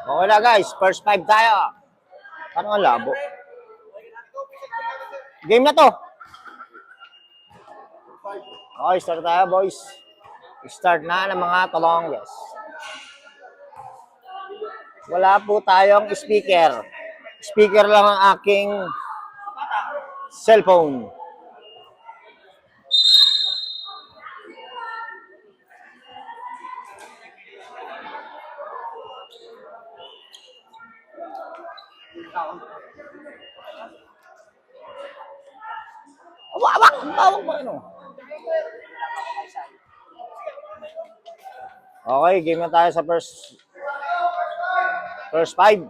Okay na guys, first 5 tayo. Parang ang labo. Game na to. Okay, start tayo boys. Start na ng mga talonges. Wala po tayong speaker. Speaker lang ang aking cellphone. Awak! Tawag mo ano? Okay, game na tayo sa first 5.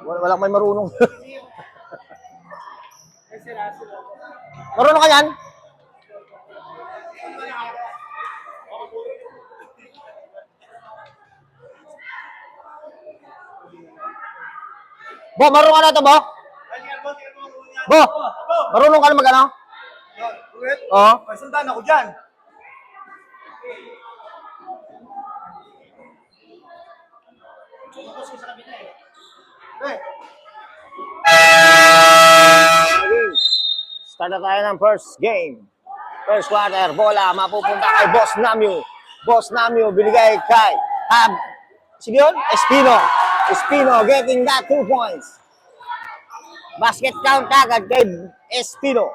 Walang may marunong. Marunong ka yan? Bo, marunong ka na ito, Bo? Bo, marunong ka na mag-ano? Oo. May sundan ako dyan. Start na tayo ng first game. First quarter, bola, mapupunta kay Boss Namio. Boss Namio, binigay kay sige yun? Espino getting that 2 points. Basket count agad kay Espino.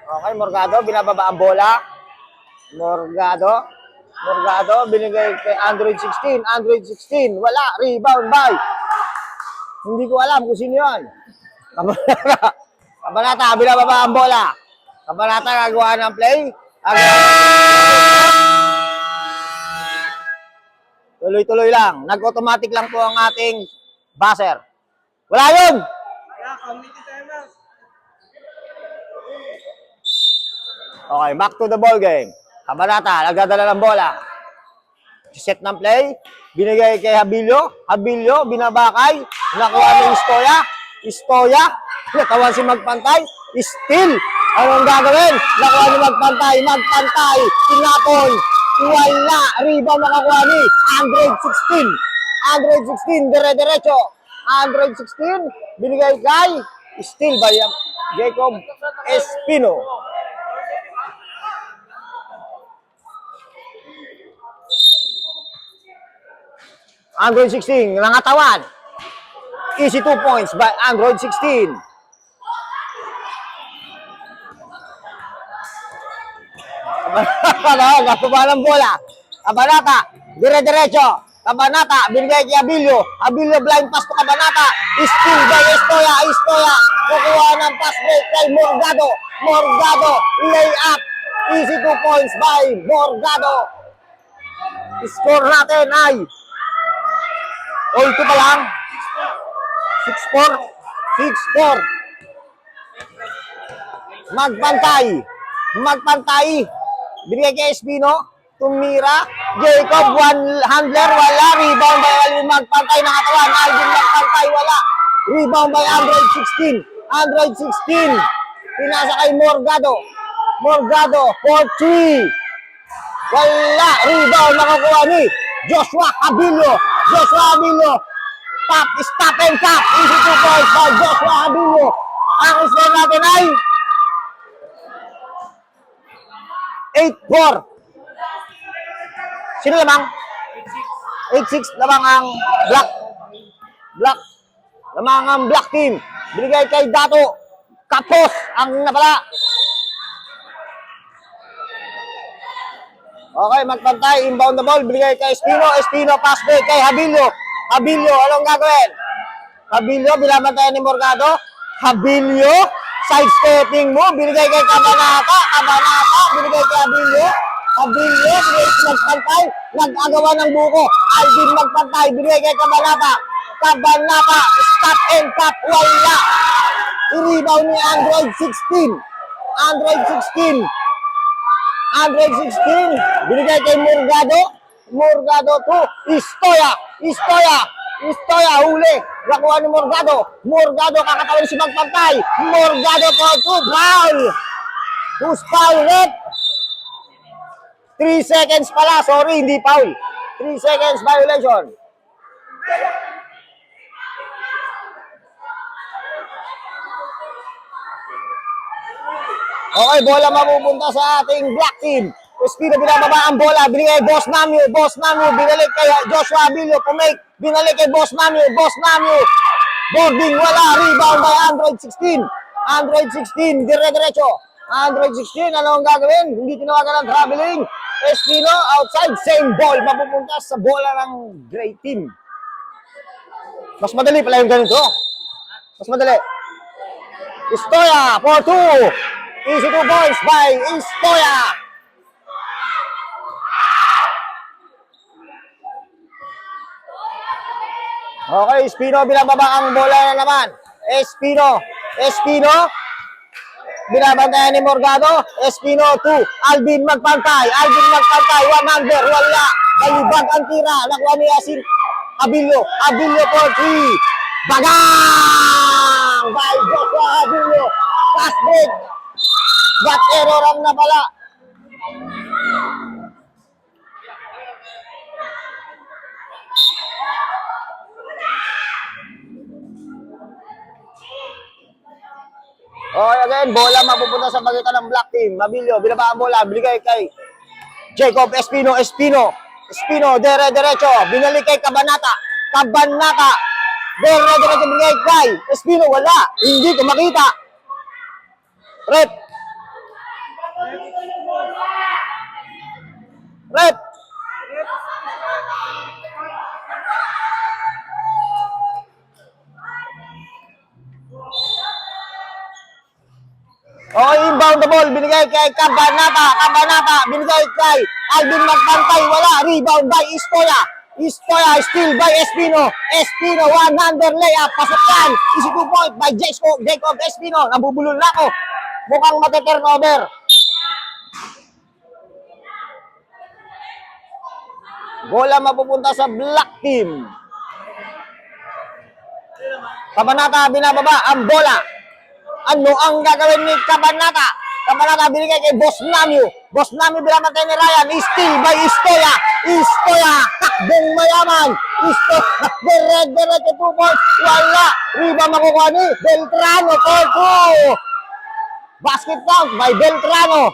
Okay, Morgado, binababa ang bola. Morgado, binigay kay Android 16. Android 16, wala. Rebound by. Hindi ko alam kung sino yun. Kabanata, binababa ang bola. Kabanata, gagawa ng play. Tuloy-tuloy lang. Nag-automatic lang po ang ating buzzer. Wala yun! Okay, back to the ball game. Kabanata, nagdadala ng bola. Set ng play. Binigay kay Habilio. Habilio, binabakay. Nakuha ng Istoya. Natawan si Magpantay. Still. Anong gagawin? Nakuha ni Magpantay. Tinapon. Wala. Rebound nakakuha ni Android 16. Android 16. Dire-diretso. Android 16. Binigay kay Still by Jacob Espino. Android 16, nangatawan. Easy 2 points by Android 16. Kapaba ng bola. Kabanata, dire-diretso. Kabanata, binigay kay Abilio. Abilio, blind pass to Kabanata. Still by Istoya. Kukuha ng pass break kay Morgado. Lay up. Easy 2 points by Morgado. Score natin ay all 2 pa lang. 6-4. Magpantay. Binigay kay Espino. Tumira. Jacob, one handler. Wala. Rebound by Alvin Magpantay. Nakatawan. Alvin Magpantay. Wala. Rebound by Android 16. Pinasa kay Morgado. 4-3. Wala. Rebound nakakuha ni Joshua Abilio. Stop and tap. Easy 2 points by Joshua Abilio. Ang score natin ay 8-4. Sino lamang? 8-6 lamang ang black. Lamang ang black team. Binigay kay Dato. Kapos ang napala. Okay, Magpantay. Inbound the ball. Binigay kay Espino pass break kay Habilio. Anong gagawin? Habilio, binabantayan ni Morgado. Habilio, side-stepping mo. Binigay kay Kabanata. Binigay kay Habilio, binigay kay Magpantay. Nag-agawa ng buko. Alvin Magpantay, binigay kay Kabanata. Stop and tap. Wala. I-rebound ni Android 16. Android 16. Binigay kay Morgado. Morgado to Istoya, huli. Nakuha ni Morgado. Morgado kakatawan si Magpantay. Morgado for 2. Foul. Who's foul, ref? 3 seconds pala. Sorry, hindi foul. 3 seconds violation. Okay, bola mapupunta sa ating black team. Espino binababa ang bola, binigay kay Boss Namio. Boss Namio, binalik kay Joshua Abilio. Pumake, binalik kay Boss Namio. Boss Namio, boarding, wala. Rebound by Android 16. Android 16, dire-diretso. Android 16, ano ang gagawin? Hindi tinawagan ng traveling. Espino, outside, same ball. Mapupunta sa bola ng gray team. Mas madali pala yung ganito. Mas madali. Istoya, for 2. Easy 2 points by Istoya. Okay, Espino binababa ang bola na naman. Espino, binabantayan ni Morgado. Espino 2, Alvin Magpantay. Alvin Magpantay, 100, wala. Balibag ang tira. Nakuha ni Yasin Abilio. Abilio for 3. Bagang! By Joshua Abilio. Fast break. Got error ang napala. Okay, again, bola mapupunta sa pagitan ng black team. Mabilio, binaba ang bola, binigay kay Jacob Espino. Espino, dire-diretso, binalik kay Cabanata. Dire-diretso, binigay kay Espino, wala. Hindi ko makita. Rep. Okay, inbound the ball, binigay kay Cabanata, binigay kay Alvin Magpantay, wala. Rebound by Istoya, still by Espino. Espino, 100 layup, pasok yan. Easy 2 point by Jacob Espino. Nabubulol na ako. Mukhang mati-turnover. Bola mapupunta sa black team. Cabanata, binababa ang bola. Ano ang gagawin ni Cabanata? Cabanata binigay kay Boss Namio. Boss Namio binabantay ni Ryan. Steal by Istoya. Takbong mayaman. Istoya, dire-diretso 2 points. Wala. Rebound makukuha ni Beltrano for 2. Basket count by Beltrano.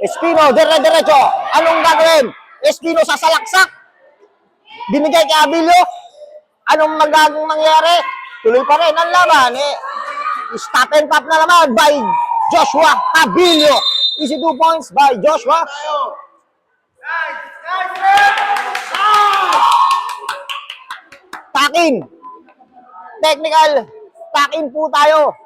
Espino, dire-diretso. Anong gagawin? Espino sa salaksak. Binigay kay Abilio. Anong magagong mangyari? Tuloy pa rin ang laban. Stop and pop na naman by Joshua Abilio. Easy 2 points by Joshua. Takin. Technical. Takin po tayo.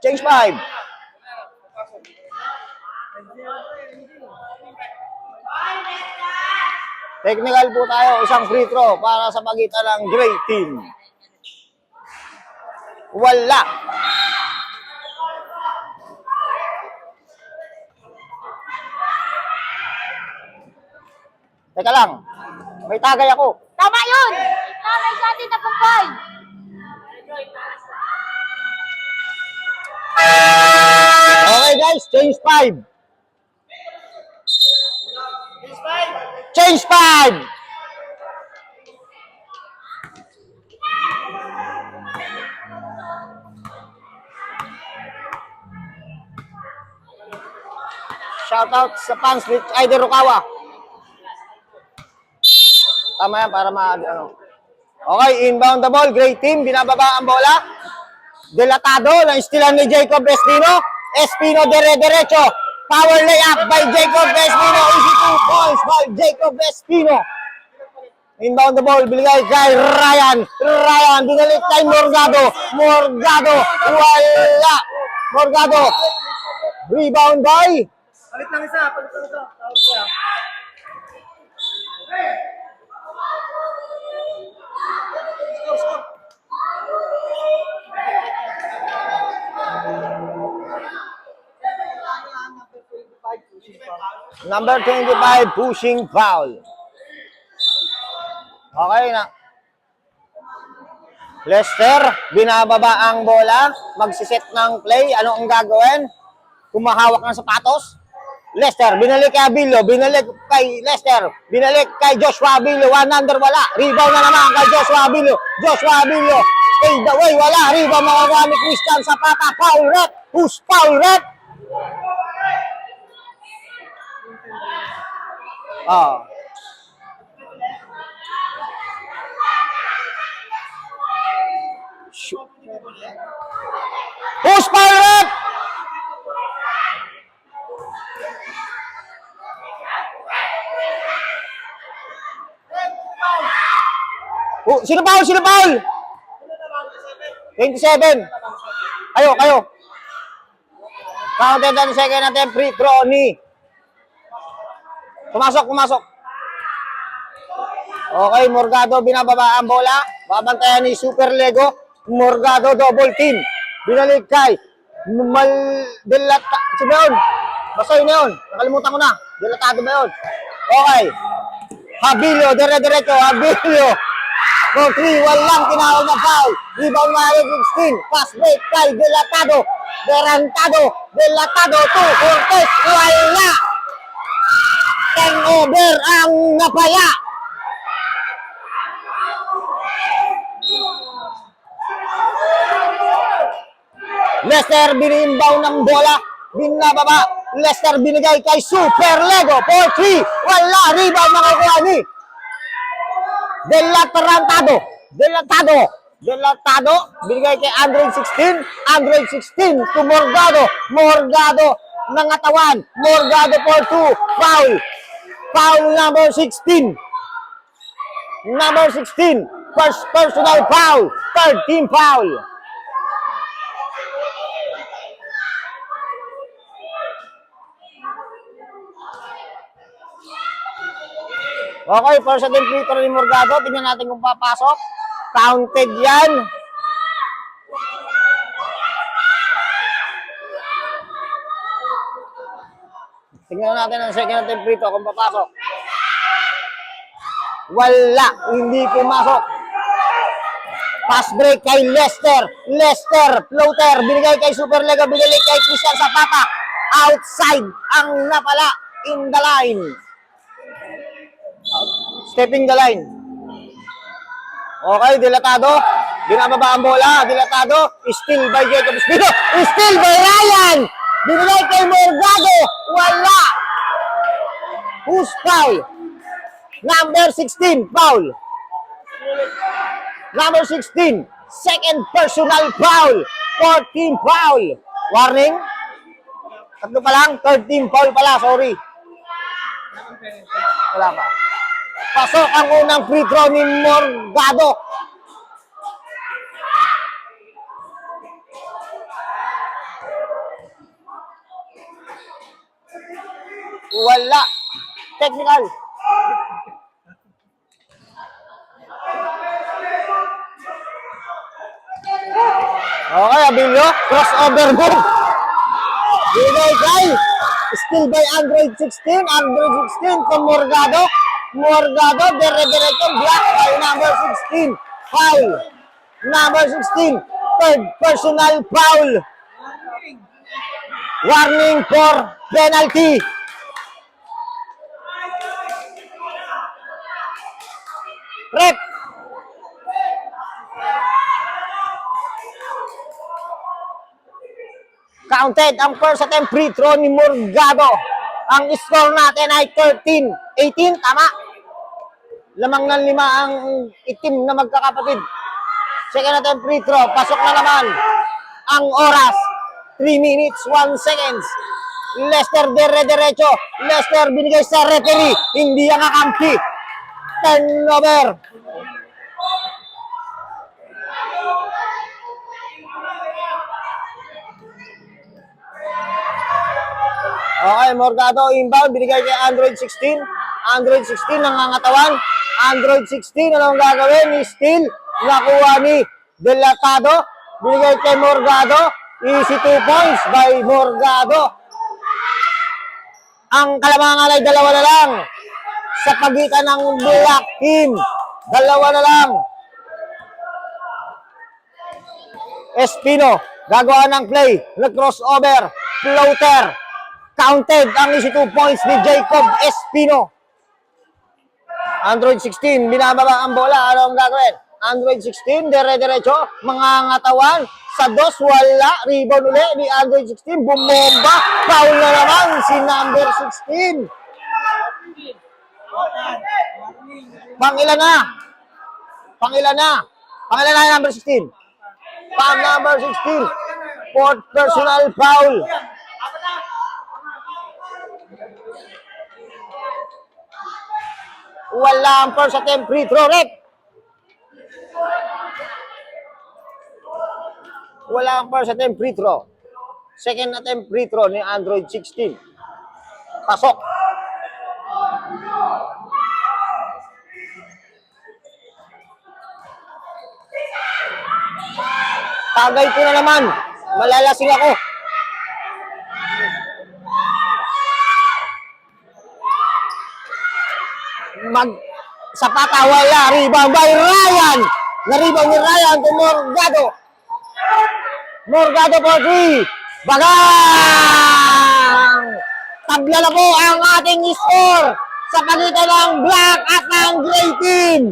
Change 5. Technical po tayo, isang free throw para sa pagitan ng gray team. Wala. Teka lang, may tagay ako. Tama yun! Tagay sa atin na kumpay! Okay guys, change 5. Change 5. Shout out sa fans with Aider Rukawa. Tama yan para ano. Okay, inbound the ball. Great team. Binababa ang bola. Delatado. Na-stealan ni Jacob Espino. Espino dire-diretso. Power layup by Jacob Espino. Easy 2 points by Jacob Espino. Inbound the ball. Binigay kay Ryan. Binalik kay Morgado. Wala. Morgado. Rebound by Palit lang isa. Tawag ko yan. Number 25, pushing foul. Okay na. Lester, binababa ang bola. Magsiset ng play. Ano ang gagawin? Kumahawak ng sapatos. Lester, binalik kay Abilio. Binalik kay Lester. Binalik kay Joshua Abilio. One under, wala. Rebound na naman kay Joshua Abilio. Joshua Abilio. Fade away, wala. Rebound makakuha ni Christian Zapata. Foul rep. Who's foul rep? Oh. Who's foul rep? Oh, sino foul? Sino foul? 27. Kayo. Counted ang second natin, free throw ni. Pumasok. Okay, Morgado binababa ang bola. Babantayan ni Super Lego. Morgado double team. Binalik kay Sino yun? Basta yun yun. Nakalimutan ko na. Delatado ba yun? Okay. Abilio, dire-diretso. Abilio. For 3, walang tinawag na foul. Rebound na 16. Pass break kay Delatado. Delatado to Cortez. Wala. Turnover ang napaya. Lester binimbaw ng bola. Binababa. Lester binigay kay Super Lego. 4-3. Wala. Rebound makakuha ni Delatado. Binigay kay Android 16. Android 16 to Morgado. Morgado nangatawan. Morgado 4-2. Foul. Foul number 16. Number 16. First personal foul. Third team foul. Okay, first attempt free throw ni Morgado. Tingnan natin kung papasok. Counted yan. Tingnan natin ang second attempt free throw kung papasok. Wala, hindi pumasok. Pass break kay Lester. Lester, floater. Binigay kay Super Lego. Binigay kay Christian Zapata. Outside ang napala. In the line. Stepping the line. Okay, Delatado. Binababa ang bola. Delatado. Steal by Jacob Espino. Steal by Ryan. Binigay kay Morgado. Wala. Who's foul? Number 16, foul. Number 16, second personal foul. 14 foul. Warning. Tatlo pa lang. 13 foul pala. Sorry. Wala pa. Pasok ang unang free throw ni Morgado. Wala. Technical. Okay, Abilio. Crossover move. Binigay kay. Still by Android 16. Android 16 to Morgado. Morgado, dire-diretso, block by number 16. Foul. Number 16. Third personal foul. Warning for penalty. Rep. Counted ang first attempt free throw ni Morgado. Ang score natin ay 13-18. Tama? Lamang ng 5 ang itim na magkakapatid. Second attempt free throw. Pasok na naman. Ang oras. 3 minutes, 1 seconds. Lester dire-diretso. Lester binigay sa referee. Hindi ang kakampi. Turnover. Okay, Morgado inbound, binigay kay Android 16. Android 16 nangangatawan. Android 16, anong gagawin? Steal, nakuha ni Delatado. Binigay kay Morgado. Easy 2 points by Morgado. Ang kalamangan ay dalawa na lang. Sa pagitan ng black team. Dalawa na lang. Espino, gagawa ng play. Nag-crossover. Floater. Counted ang easy 2 points ni Jacob Espino. Android 16, binababa ang bola. Ano ang gagawin? Android 16, dire-diretso. Mga ngatawan. Sa dos, wala. Rebound uli ni Android 16. Bumomba. Foul na naman si number 16. Pangilan na? Pangilan na? Pangilan na yung number 16? Pang number 16. Fourth personal foul. Wala ang first attempt free throw, Rep. Wala ang first attempt free throw. Second attempt free throw ni Android 16. Pasok. Tagay ko na naman. Malalasing ako. Sapata, wala. Rebound by Ryan. Na-rebound ni Ryan to Morgado. Morgado for 3. Bagang! Tabla na po ang ating score sa pagitan ng black at ng gray team.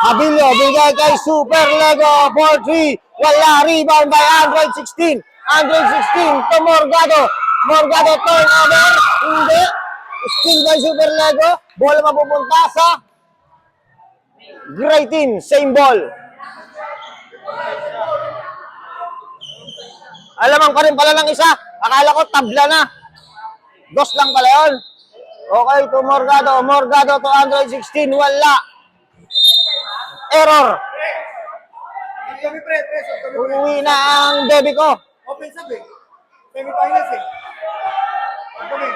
Abilio, bigay kay Super Lego for 3. Wala, rebound by Android 16. Android 16 to Morgado. Morgado turnover. Hindi. Steal by Super Lego. Bola mapupunta sa gray team. Same ball. Alamang pa rin pala ng isa. Akala ko tabla na. Dos lang pala yun. Okay, to Morgado. Morgado to Android 16. Wala. Error. Kami pre. Uuwi na ang debit ko. Open sub eh. Semi-finals eh. Kami.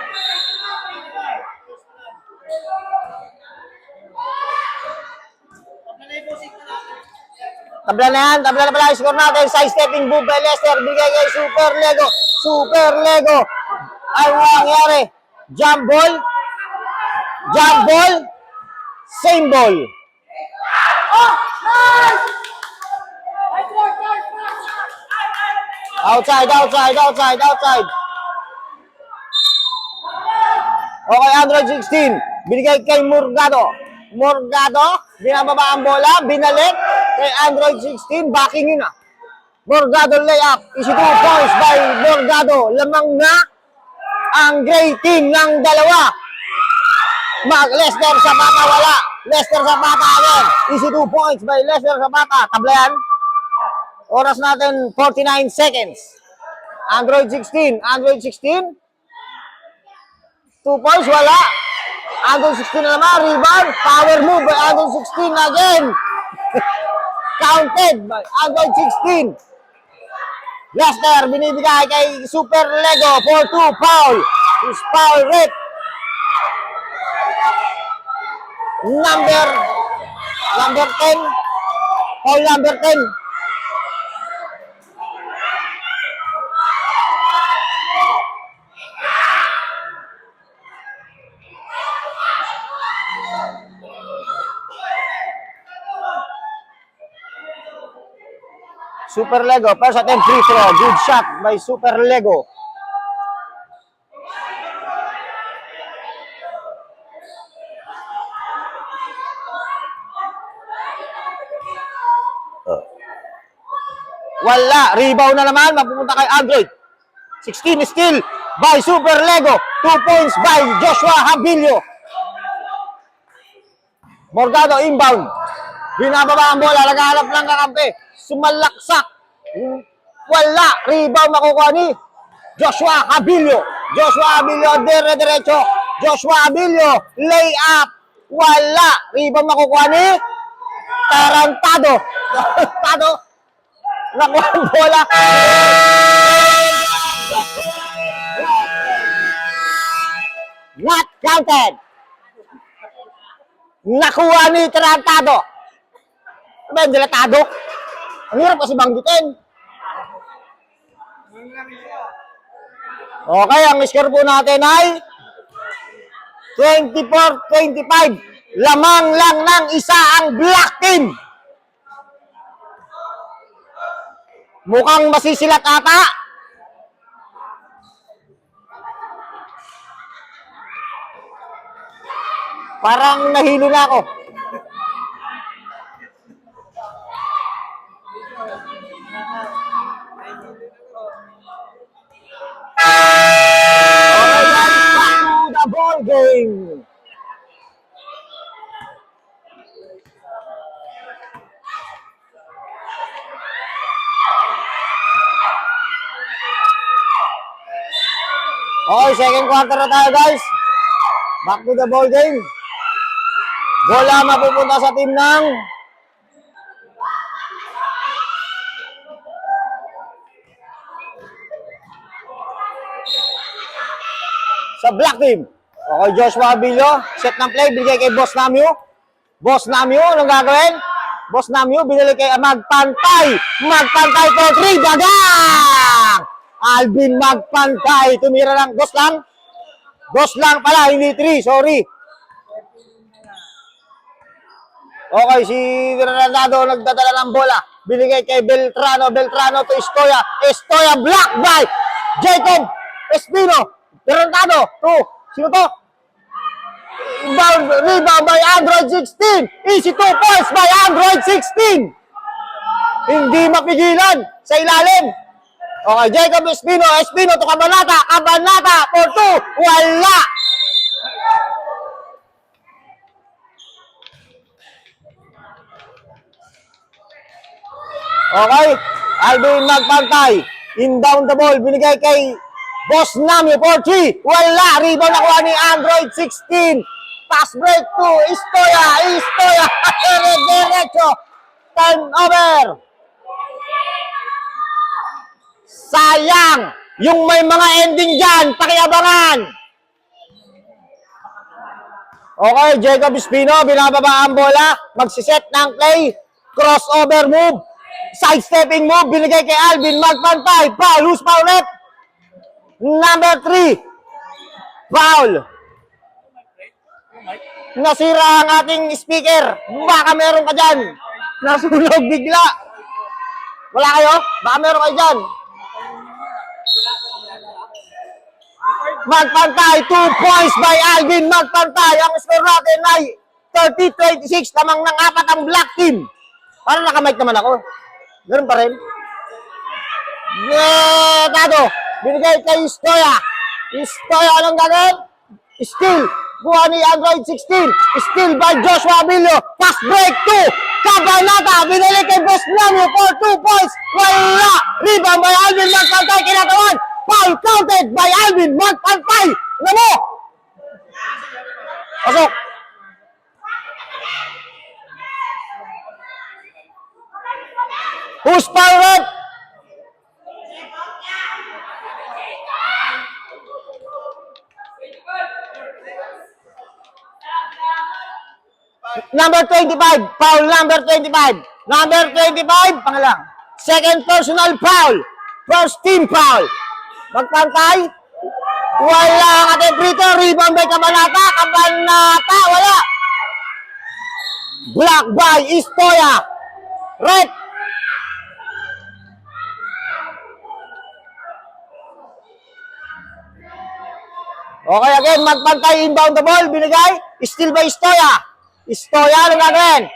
Tabla na yan. Tabla na pala yung score natin. Side stepping move by Lester. Bigay kay Super Lego. Super Lego. Ano nangyari? Jump ball. Jump ball. Same ball. Outside. Okay, Android 16. Binigay kay Morgado. Morgado, binababa ang bola, binalik kay Android 16, backing yun na. Morgado layup, easy 2 points by Morgado. Lamang na ang gray team ng dalawa. Lester Zapata, wala. Lester Zapata again. Easy 2 points by Lester Zapata. Tablayan. Oras natin, 49 seconds. Android 16. 2 points, wala. Android 16 na naman, rebound. Power move by Android 16 again. Counted by Android 16. Lester, binibigay kay Super Lego for 2 foul. His foul rate. Number 10. Foul number 10. Super Lego, first attempt free throw. Good shot by Super Lego. Wala. Rebound na naman. Mapupunta kay Android. 16 steal by Super Lego. 2 points by Joshua Habilio. Morgado inbound. Binababa ang bola. Naghahanap ng kakampi. Sumalaksak. Wala. Rebound makukuha ni Joshua Habilio. Joshua Habilio, dire-diretso. Joshua Habilio, lay up. Wala. Rebound makukuha ni Tarantado. Tarantado. Nakuha ang bola. Not counted. Nakuha ni Tarantado. Ano ba yung dilatado? Ang hirap kasi banggitin. Okay, ang score po natin ay 24-25. Lamang lang ng isa ang black team. Mukhang masisilat ata. Parang nahilo na ako. Okay, guys, back to the ball game. Okay, second quarter na tayo, guys. Back to the ball game. Bola mapupunta sa team ng sa black team. Okay, Joshua Abilio, set ng play, bigay kay Boss Namio. Boss Namio, anong gagawin? Boss Namio, binili kay Magpantay. Magpantay for 3, dagang! Alvin Magpantay, tumira lang, dos lang. Dos lang pala, hindi 3, sorry. Okay, si Renado nagdadala ng bola. Binigay kay Beltrano. Beltrano to Estoya. Estoya block by Jacob Espino. Renado to, sino to? Rebound by Android 16. Easy 2 points by Android 16. Hindi mapigilan sa ilalim. Okay, Jacob Espino. Espino to Cabanata. Cabanata for 2. Wala. Okay, Alvin Magpantay. Inbound the ball. Binigay kay Boss Namio for 3. Wala. Rebound nakuha ni Android 16. Pass break to Estoya. Estoya. Diretso. Turnover. Sayang. Yung may mga ending dyan. Pakiabangan. Okay, Jacob Espino. Binababa ang bola. Magsiset ng play. Crossover move. Side-stepping move. Binigay kay Alvin Magpantay. Foul. Who's foul net? Number 3. Foul. Nasira ang ating speaker. Baka meron ka dyan. Nasunog bigla. Wala kayo? Baka meron kayo dyan. Magpantay. 2 points by Alvin Magpantay. Ang score natin ay 30-26. Lamang ng 4 ang black team. Parang nakamike naman ako. Ganun pa rin. Tado. Binigay kay Estoya. Estoya, anong gagawin? Steal. Buha ni Android 16. Steal by Joshua Abilio. Pass break to Cabanata. Binili kay Boss Namio for 2 points. Wala. Rebound by Alvin Magpantay. Kinatawan. Foul counted by Alvin Magpantay. Ano mo? Pasok. Who's foul red? Number 25, foul number 25. Number 25, pangalang. Second personal foul. First team foul. Magpantay. Wala ang ating free-throw. Rebound by Cabanata. Cabanata, wala. Block by Estoya. Red. Okay, again, Magpantay inbound the ball. Binigay. Steal by Estoya. Estoya, ano gagawin?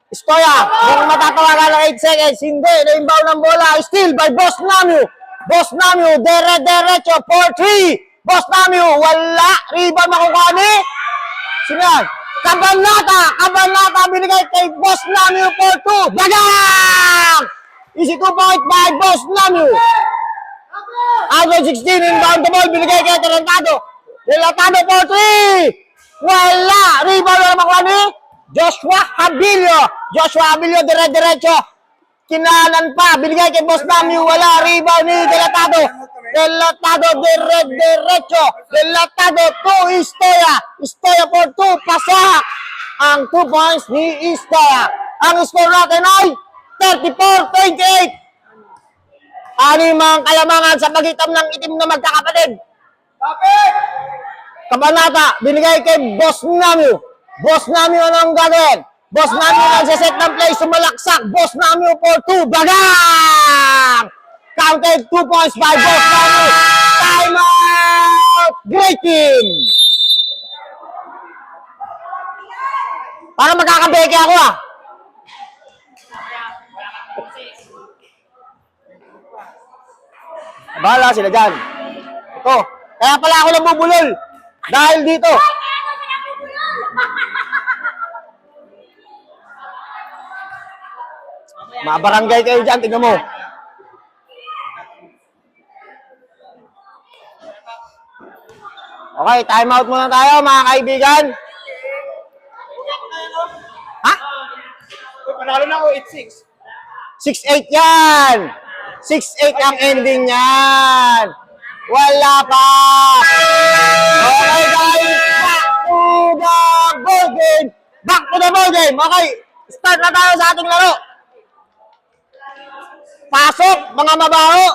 Estoya, kung matatawagan ng 8 seconds, hindi, na-inbound ng bola, steal by Boss Namio. Boss Namio, derecho, 4-3. Boss Namio, wala, rebound makukuha ni, sino yan? Cabanata, binigay kay Boss Namio, 4-2. Dagang! Easy 2 point by Boss Namio. Android 16, inbound the ball, binigay kay Tarantado. Delatado, 4-3. Wala! Rebound na makuha ni Joshua Abilio. Joshua Abilio, diretso. Kinanan pa. Binigay kay Boss Namio. Wala. Rebound ni Delatado. Delatado, diretso. Delatado to Estoya. Estoya for 2. Pasak. Ang 2 points ni Estoya. Ang score natin ay 34-28. Animang kalamangan sa pagitan ng itim na magkakapatid. Kapit! Kabanata, binigay kay Boss Namio. Boss Namio anong gagawin? Boss Namio nagsiset ng play, sumalaksak. Boss Namio for 2, bagang! Counted 2 points by Boss Namio. Time out! Great team! Para magkakabeke ako ah. Bahala sila dyan. Ito. Kaya pala ako nabubulol. Dahil dito. Mabarangay kayo dyan. Tingnan mo. Okay, time out muna tayo mga kaibigan. Ha? Uy, panalo na ako, 8-6. 6-8 yan. 6-8 ang ending yan. Wala pa. Okay guys, back to the ball game. Back to the ball game. Okay, start na tayo sa ating laro. Pasok, mga mabaho.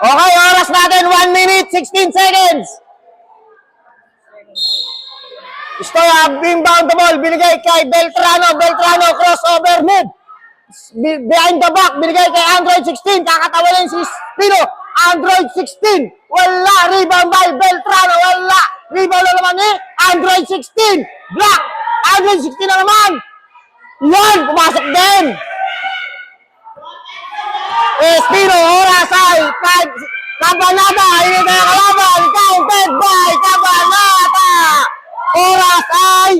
Okay, oras natin 1 minute 16 seconds. Stoya, inbound the ball, binigay kay Beltrano. Beltrano, crossover move. Behind the back, binigay kay Android 16. Kakatawalin si Spino. Android 16. Wala, rebound by Beltrano. Wala, rebound na naman ni Android 16. Block. Android 16 na naman. Yan, pumasok din. Espino, oras ay 5. Kabanata, hindi na kalaban. Counted by Kabanata. Oras ay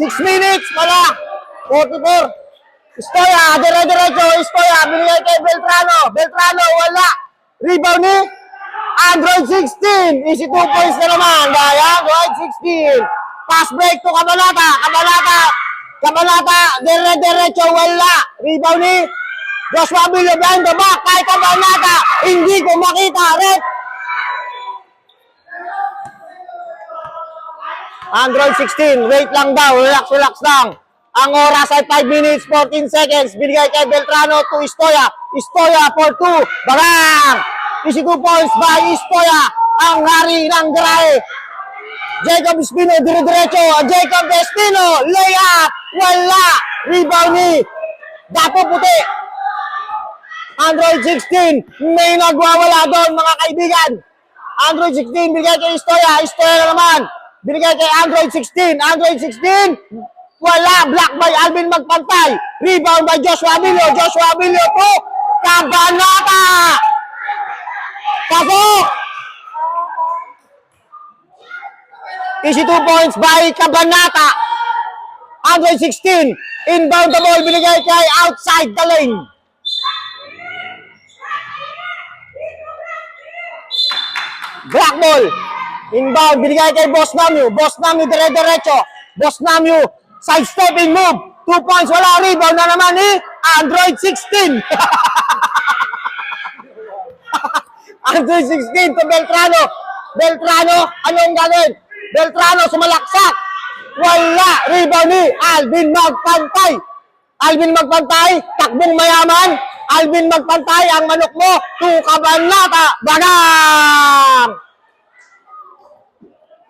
6 minutes pala. 44. Stoya, dire-diretso. Stoya, binigay kay Beltrano. Beltrano, wala. Rebound ni Android 16. Easy 2 points na naman. Daya, Android 16. Pass break to Kabanata. Kabanata, dire-diretso. Wala. Rebound ni Joshua Billo behind the back kay Kabanata. Hindi ko makita. Red. Android 16. Wait lang daw. Relax lang. Ang oras ay 5 minutes 14 seconds. Binigay kay Beltrano to Stoya. Stoya for 2. Barang! 22 points by Stoya. Ang hari ng garahe. Jacob Espino, dire-diretso. Jacob Espino, layup. Wala. Rebound ni Dapo Puti. Android 16, may nagwawala doon mga kaibigan. Android 16, binigay kay Stoya. Stoya na naman. Binigay kay Android 16. Android 16, wala. Block by Alvin Magpantay. Rebound by Joshua Abilio. Joshua Abilio to Kabanata. Pasok! Easy 2 points by Kabanata. Android 16, inbound the ball. Binigay kay outside the lane. Black ball. Inbound, binigay kay Boss Namio. Boss Namio, dire-diretso. Boss Namio, side-stepping move. 2 points, wala. Rebound na naman ni Android 16. Android 16 to Beltrano. Beltrano, anong gagawin? Beltrano, sumalaksak. Wala. Rebound ni Alvin Magpantay. Alvin Magpantay, takbong mayaman. Alvin Magpantay, ang manok mo. To Kabanata. Bagang!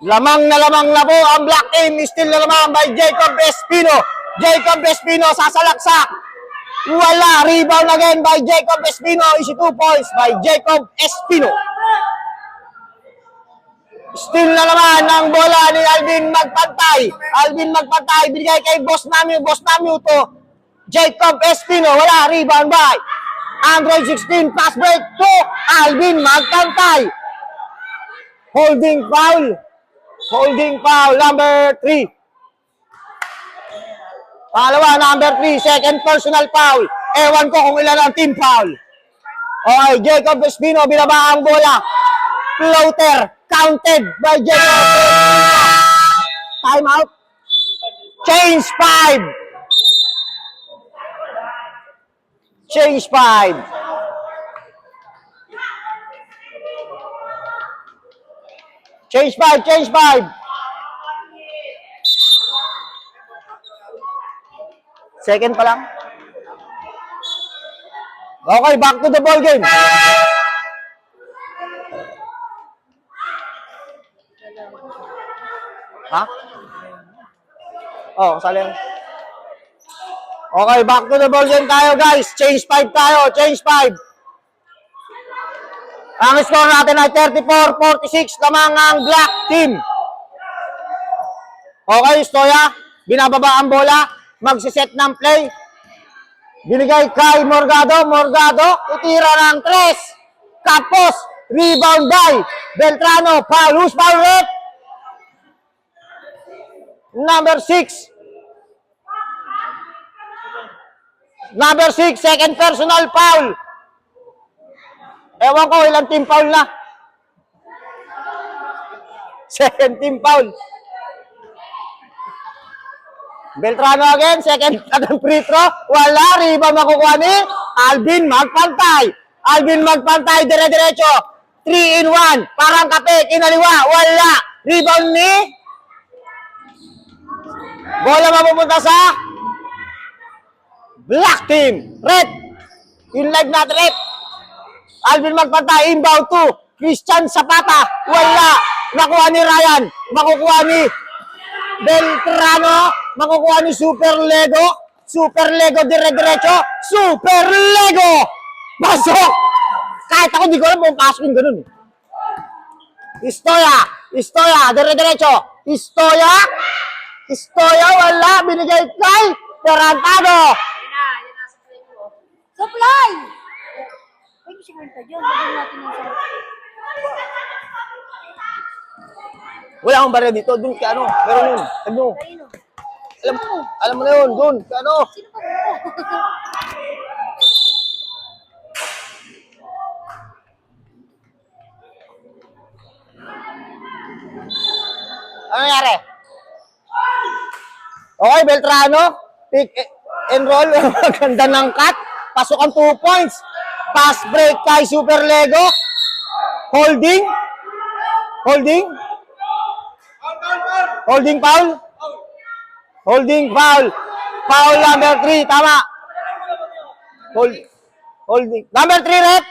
Lamang na po ang black team. Still na naman by Jacob Espino. Jacob Espino sasalaksak. Wala. Rebound again by Jacob Espino. Easy 2 points by Jacob Espino. Still na naman ang bola ni Alvin Magpantay. Alvin Magpantay. Binigay kay Boss Namio. Boss Namio to Jacob Espino. Wala. Rebound by Android 16. Pass break to Alvin Magpantay. Holding foul. Holding foul, number 3. Pangalawa, number 3, second personal foul. Ewan ko kung ilan ang team foul. Okay, Jacob Espino, binaba ang bola. Floater, counted by Jacob. Time out. Change 5. Change 5. Change 5. Second pa lang. Okay, back to the ball game. Ha? Oh, sali. Okay, back to the ball game tayo, guys. Change 5 tayo. Change 5. Ang score natin ay 34-46 lamang ang black team. Okay, Stoya. Binababa ang bola. Magsiset ng play. Binigay kay Morgado. Morgado. Itira ng 3. Tapos, rebound by Beltrano. Foul. Who's foul rep? Number 6. Number 6. Second personal foul. Ewan ko, ilang team foul na. Second team foul. Beltrano again, second free throw. Wala, rebound makukuha ni Alvin Magpantay. Alvin Magpantay, dire-diretso. 3-in-1, parang kape, kinaliwa. Wala, rebound ni bola mapupunta sa black team. Red. In live natin, red. Alvin Magpantay, inbound to Christian Zapata. Wala. Nakuha ni Ryan. Makukuha ni Beltrano. Makukuha ni Super Lego. Super Lego dire-diretso. Super Lego! Pasok! Kahit ako di ko alam kung pasok yung ganun. Istoya. Istoya. Dire-diretso. Istoya. Istoya. Wala. Binigay kay Tarantado. Supply! Ay, kasi kanta dyan. Sabihin natin yung supply. Wala akong barya dito. Doon ka ano. Meron yun. Ano? Ayun o. Alam mo na yun. Doon. Ka ano. Sino pa mo? Ano nangyari? Okay, Beltrano. Pick and roll. Ganda ng cut. Pasok ang 2 points. Pass break kay Super Lego. Holding. Holding. Holding foul. Holding foul. Foul number 3. Tama. Holding. Number 3, rep.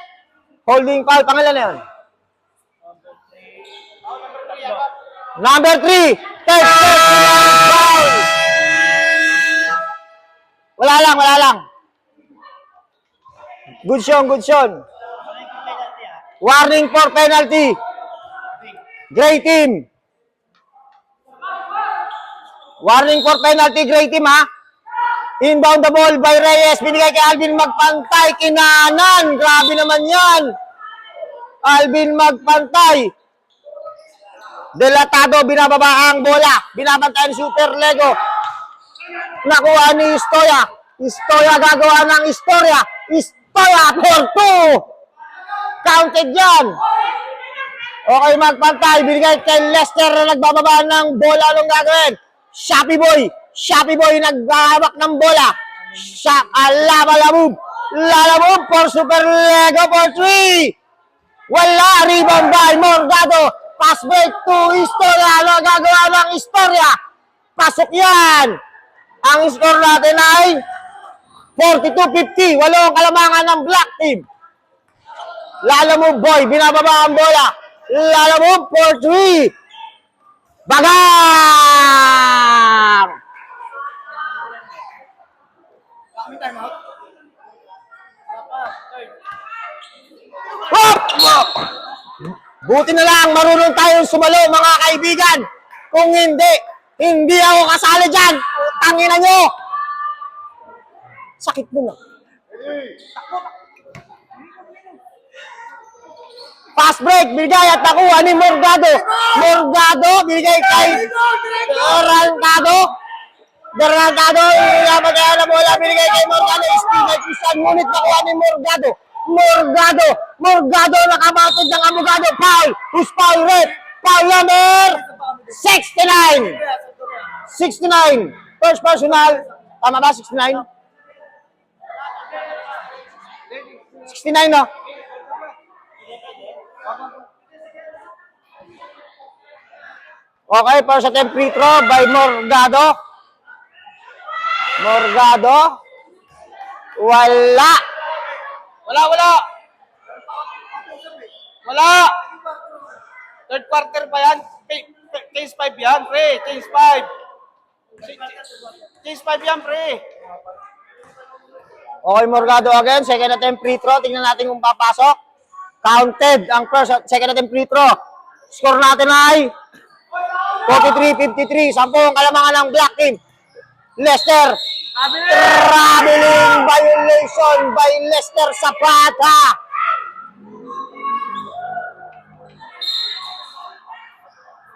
Holding foul. Pangalan na yun. Number 3. Third foul. Wala lang, wala lang. Good shot, good shot. Warning for penalty. Gray team. Warning for penalty, gray team, ha? Inbound the ball by Reyes. Binigay kay Alvin Magpantay. Kinanan. Grabe naman yan. Alvin Magpantay. Delatado. Binababa ang bola. Binabantay ni Super Lego. Nakuha ni Istoya. Istoya gagawa ng istorya. Istoya for 2. Counted yan. Okay, Magpantay. Binigay kay Lester na nagbababa ng bola. Anong gagawin? Shopee Boy. Shopee Boy naghahawak ng bola. Lalamove. Lalamove for Super Lego for 3. Wala. Rebound by Morgado. Pass break to Istorya. Ano gagawa ng Istorya? Pasok yan. Ang score natin ay 42-50. Walo ang kalamangan ng black team. Lalamove Boy. Binababa ang bola. Lalamove for 3. Bagang! Kami time out. Hop! Buti na lang, marunong tayong sumalo, mga kaibigan. Kung hindi, hindi ako kasali dyan. Tangina nyo! Sakit mo na. Fast break, binigay at nakuha ni Morgado. Morgado, binigay kay Dorantado. Dorantado, yaman kaya na bola, binigay kay Morgado. Steven Cristian, ngunit nakuha ni Morgado. Morgado, Morgado, nakabatid ng Abogado. Foul, who's foul rep? Foul number 69. 69. First personal. Tama ba, 69? 69, no? Okay, first attempt free throw by Morgado. Morgado. Wala. Wala, wala. Wala. Third quarter pa yan. Case 5 yan, pre. Case 5. Case 5 yan, pre. Okay, Morgado again. Second attempt free throw. Tingnan natin kung papasok. Counted ang first, second attempt free throw. Score natin ay 43-53. 10 kalamangan ng Black Team. Lester. Traveling violation by Lester Zapata.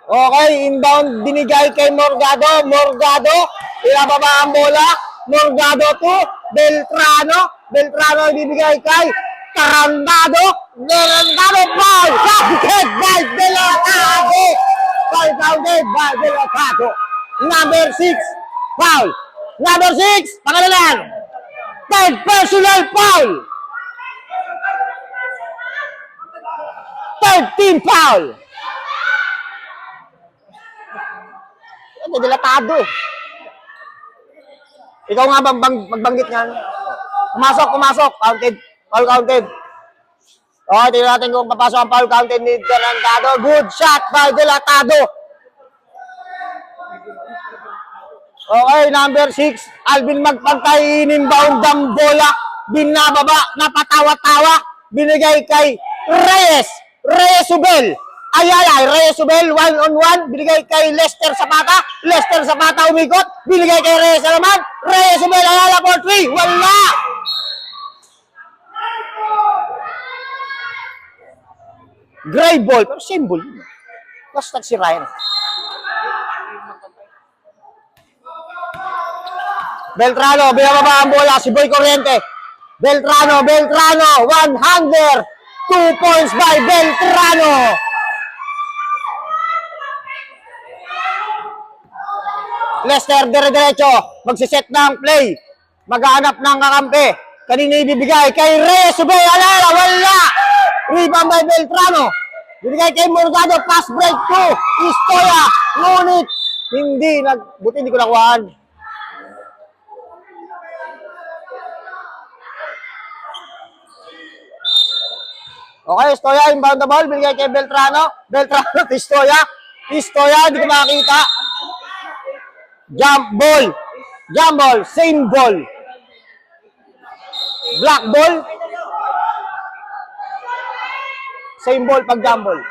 Okay, inbound binigay kay Morgado. Morgado, ilababa ang bola. Morgado to Beltrano. Beltrano ibibigay kay Tarandado. Tarandado foul. Counted by Delacado. Foul counted by Delacado. Number 6, foul. Number 6, pangalanan. Third personal foul. Third team foul. Ano, dilatado eh. Ikaw nga magbanggit nga. Pumasok. Counted. Foul counted. Okay, tingnan natin kung papasok ang foul counted ni Delantado. Good shot by Delatado. Okay, number 6. Alvin Magpantay, inbound ang bola. Binababa, napatawa-tawa. Binigay kay Reyes. Reyes Ubel. Ayala, Reyes Ubel, 1-on-1. Binigay kay Lester Zapata. Lester Zapata umikot. Binigay kay Reyes naman. Reyes Ubel, Ayala for 3. Wala! Gray ball, pero same ball. Basta si Ryan. Beltrano, binababa ang bola, si Boy Corriente. Beltrano, one hander. 2 points by Beltrano. Lester, dire-diretso. Magsiset ng play. Maghanap ng kakampi. Kanina ibibigay kay Reyes Ubey. Alala, wala. Rebound by Beltrano. Binigay kay Morgado. Pass break to Istoya. Ngunit, buti hindi ko nakuhaan. Okay, Istoya, inbound the ball. Binigay kay Beltrano. Beltrano to Istoya. Istoya, hindi ko makakita. Jump ball. Same ball. Black ball. Same ball pag jump ball.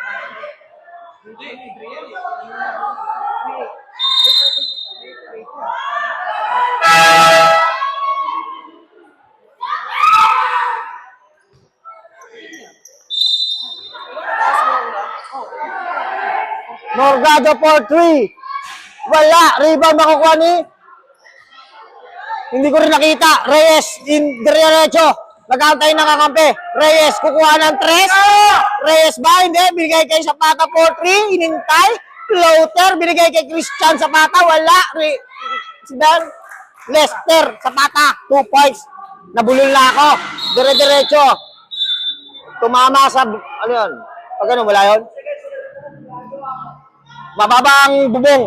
Morgado for 3. Wala. Rebound makukuha ni. Hindi ko rin nakita. Reyes in diretso. Nag-aantay ng kakampi. Reyes kukuha ng 3. Reyes ba? Hindi. Binigay kay Zapata for 3. Inintay. Floater. Binigay kay Christian Zapata. Wala. Si Dan. Lester Zapata. 2 points. Nabulol na ako. Dire-diretso. Tumama sa... Ano yun? Pag ano, wala yun? Mababa ang bubong.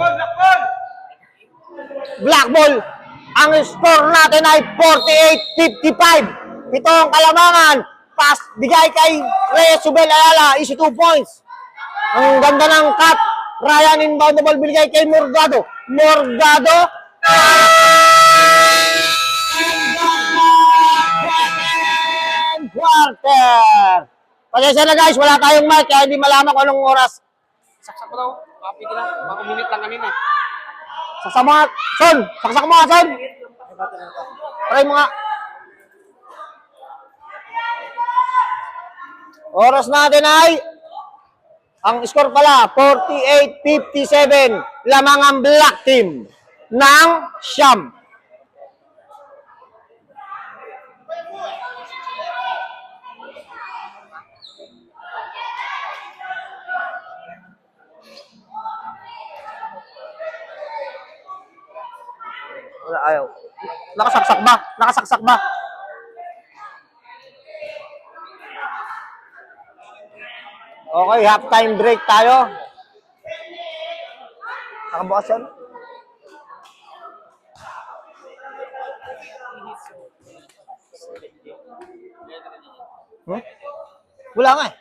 Black ball. Ang score natin ay 48-55. Ito ang kalamangan. Pass, bigay kay Reyes Ubel Ayala. Isi 2 points. Ang ganda ng cut. Ryan inbound the ball. Binigay kay Morgado. Morgado. Quarter. Pasensya na guys. Wala tayong mic. Kaya hindi malaman kung anong oras. Saksak mo daw. Copy ka lang. Mga minute lang kanina. Saksak mo nga. Son! Saksak mo nga, Son! Try mo nga. Oras natin ay ang score pala 48-57. Lamang ang Black Team ng Siyam. Wala, ayaw. Nakasaksak ba? Nakasaksak ba? Okay, half-time break tayo. Nakabukas yan? Hmm? Wala nga eh.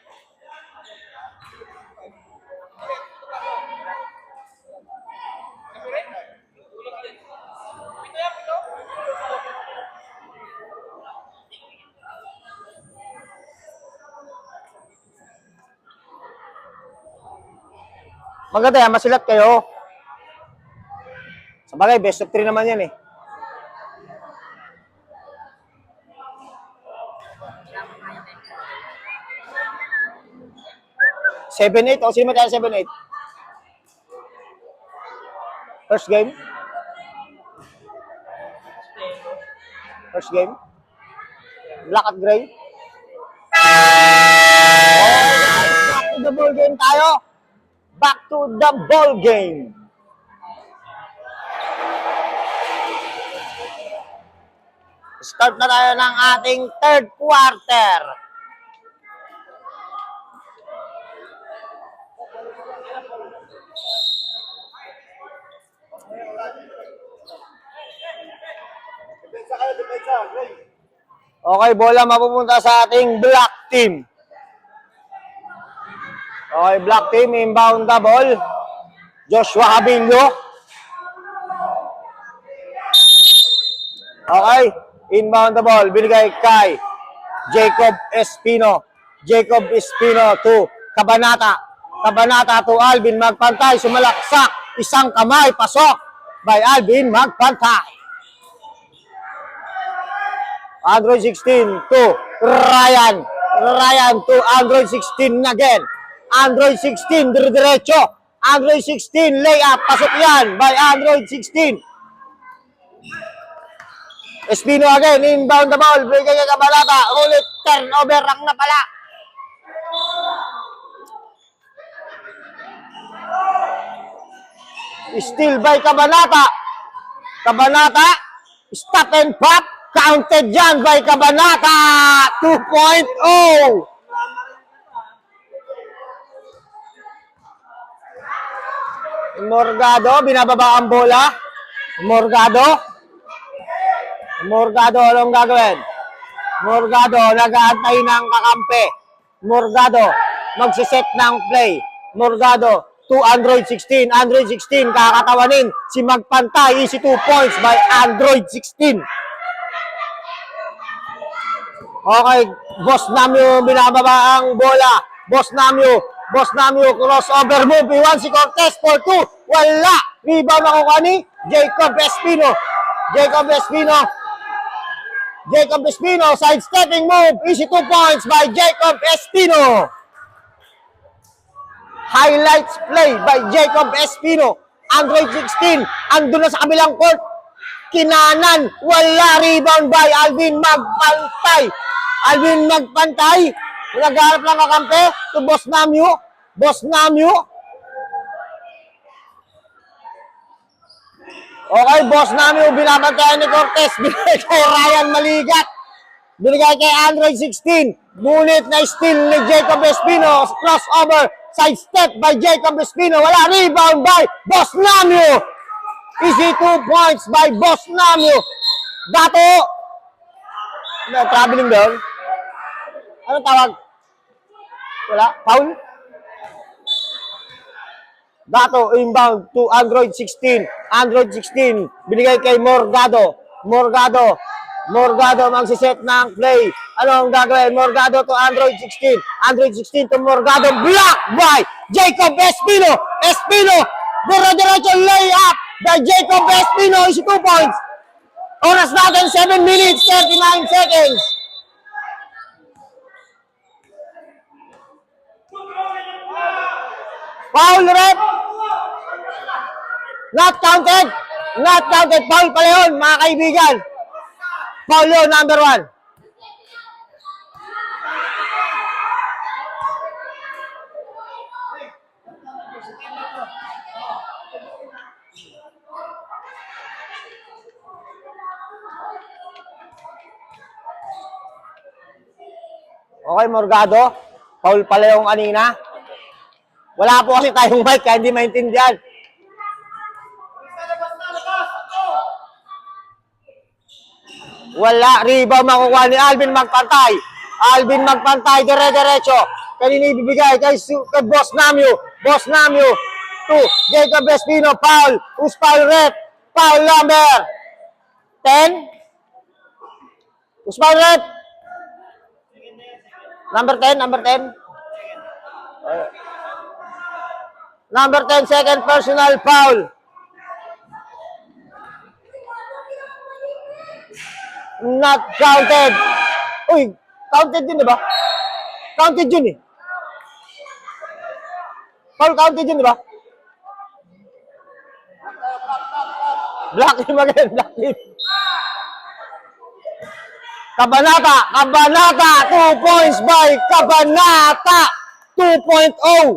Maganda yan, masilat kayo. Sabagay, best of 3 naman yan eh. Seven, 8. O, sino mataya 7-8? First game? First game? Black at gray? Back to the ball game tayo. Back to the ball game. Start na tayo ng ating third quarter. Okay, bola mapupunta sa ating black team. Okay, black team, inbound the ball. Joshua Abilio. Okay, inbound the ball. Binigay kay Jacob Espino. Jacob Espino to Cabanata. Cabanata to Alvin Magpantay. Sumalaksak. Isang kamay. Pasok by Alvin Magpantay. Android 16 to Ryan. Ryan to Android 16 again. Android 16, diretso. Android 16, layup. Pasok yan by Android 16. Espino again, inbound the ball. Bigay kay Cabanata. Ulit, turnover lang na pala. Still by Cabanata. Cabanata, stop and pop. Counted dyan by Cabanata. 2.0. Morgado, binababa ang bola. Morgado, anong gagawin? Morgado, nag-aantay ng kakampi. Morgado, magsiset ng play. Morgado, to Android 16. Android 16, kakatawanin. Si Magpantay, easy 2 points by Android 16. Okay, Boss Namio, binababa ang bola. Boss Namio, crossover move. Iwan si Cortez for 2. Wala. Rebound ako ni Jacob Espino. Jacob Espino, sidestepping move. Easy 2 points by Jacob Espino. Highlights play by Jacob Espino. Android 16, andun na sa kabilang court. Kinanan, wala. Rebound by Alvin Magpantay. Naghahanap lang kakampi to Boss Namio. Okay, Boss Namio, binabantayan ni Cortez. Binigay kay Ryan Maligat. Binigay kay Android 16. Ngunit na steal ni Jacob Espino. Crossover, sidestep by Jacob Espino. Wala, rebound by Boss Namio. Easy 2 points by Boss Namio. Dato. Traveling doon. Anong tawag? Wala? Foul? Dato, inbound to Android 16. Android 16, binigay kay Morgado. Morgado, magsiset ng play. Ano ang gagawin? Morgado to Android 16. Android 16 to Morgado. Block by Jacob Espino. Diretso layup by Jacob Espino. Is 2 points. Oras natin, 7 minutes, 39 seconds. Foul, rep. Not counted. Foul pala yun, mga kaibigan. Foul yun, number 1. Okay, Morgado. Foul pala yung kanina. Wala po kasi tayong mic, kaya hindi maintindihan. Wala. Rebound makukuha ni Alvin Magpantay. Alvin Magpantay, dire-diretso. Kanina ibibigay kay Boss Namio. Boss Namio to Jacob Espino. Foul. Who's foul rep? Foul number 10. Who's foul rep? Number 10, number 10. Number 10, second personal foul. Not counted. Uy, counted yun, di ba? Counted yun eh. Foul counted yun, di ba? Black team again, black team. Kabanata, 2 points by Kabanata 2.0.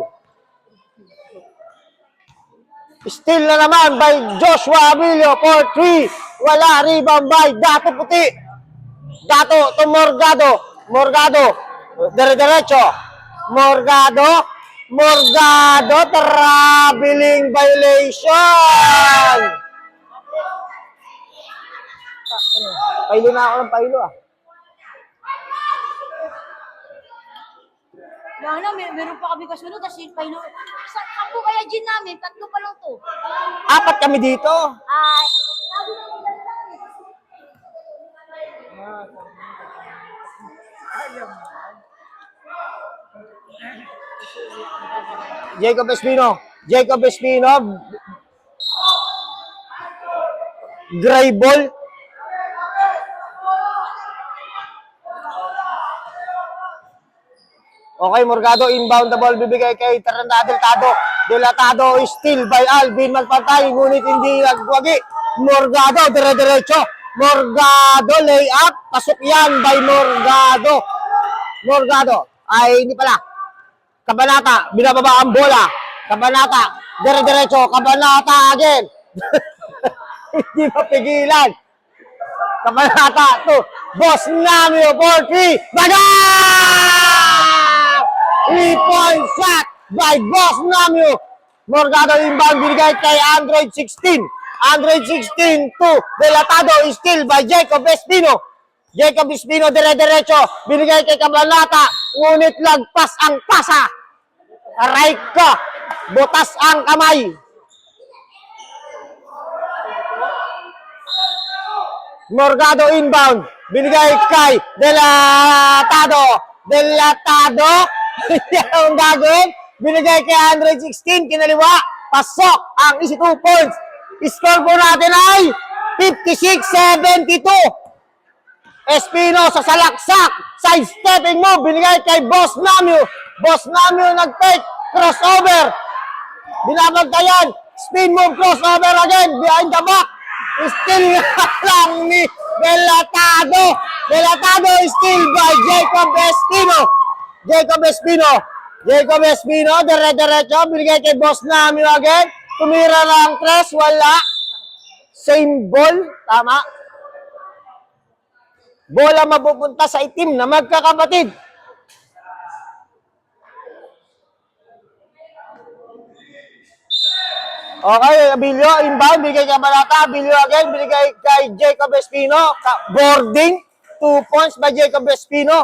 Still na naman by Joshua Abilio for 3. Wala, rebound by Dato Puti. Dato to Morgado. Morgado, dire-diretso. Morgado, traveling violation. Pailo na ako ng pailo ah. Lana, meron pa kami kasunod, kasi paino. Saan po kaya gin namin? 3 pa lang to. 4 kami dito. Ay, Jacob Espino. Jacob Espino. Gray ball. Okay, Morgado inbound the ball, bibigay kay Delatado. Delatado is still by Alvin Magpantay, ngunit hindi nagwagi. Morgado, dire-diretso. Morgado, layup. Pasok yan by Morgado. Morgado, ay hindi pala. Kabanata, binababa ang bola. Kabanata, dire-diretso. Kabanata again. Hindi mapigilan. Kabanata, 2. Boss Namio for 3. Bagang! 3-point shot by Boss Namio. Morgado inbound, binigay kay Android 16. Android 16 to Delatado is still by Jacob Espino. Jacob Espino, dire-diretso. Binigay kay Kabanata. Ngunit lagpas ang pasa. Aray ka. Butas ang kamay. Morgado inbound. Binigay kay Delatado. Delatado. Ang gagawin. Binigay kay Android 16. Kinaliwa. Pasok ang 2 points. Score po natin ay 56-72. Espino sa salaksak. Side stepping move. Binigay kay Boss Namio. Boss Namio nag-take. Crossover. Binabantayan. Spin move. Crossover again. Behind the back. Still lang ni Delatado. Delatado is still by Jacob Espino. Jacob Espino. Jacob Espino. Dire-diretso. Binigay kay Boss Namio again. Tumira ng 3. Wala. Same ball. Tama. Bola mapupunta sa itim na magkakapatid. Okay, Abilio, inbound, binigay kay Kabanata. Abilio again, binigay kay Jacob Espino. Boarding, 2 points by Jacob Espino.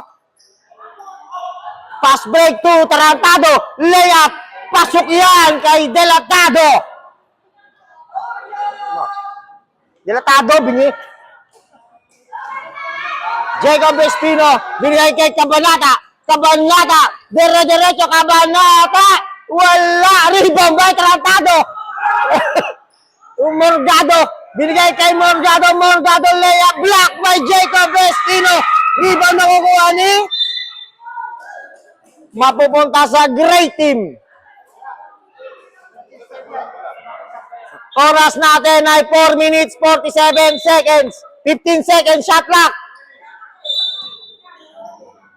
Pass break to Tarantado. Layup, pasok yan kay Delatado. Delatado, binigay. Jacob Espino, binigay kay Kabanata. Kabanata, dire-diretso, Kabanata. Wala, rebound by Tarantado. Morgado, binigay kay Morgado. Morgado, layup, block by Jacob Espino. Rebound na kukuha ni mapupunta sa gray team. Oras natin ay 4 minutes 47 seconds. 15 seconds shot clock.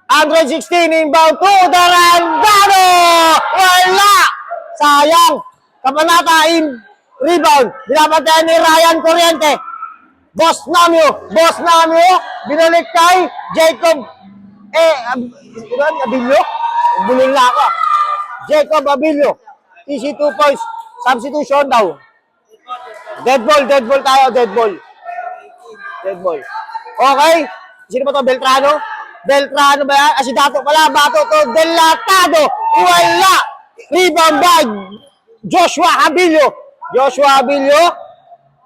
Android 16 inbound to Tarantado. Wala. Sayang. Kabanata in rebound. Binabantayan ni Ryan Corriente. Boss Namio. Boss Namio. Binalik kay Jacob Abilio. Bulol na ako. Jacob Abilio. Easy 2 points. Substitution daw. Dead ball tayo, dead ball. Dead ball. Okay? Sino ba to? Beltrano? Beltrano ba yan? Si Dato pala. Bato to. Delatado. Wala. Rebound by Joshua Abilio. Joshua Abilio.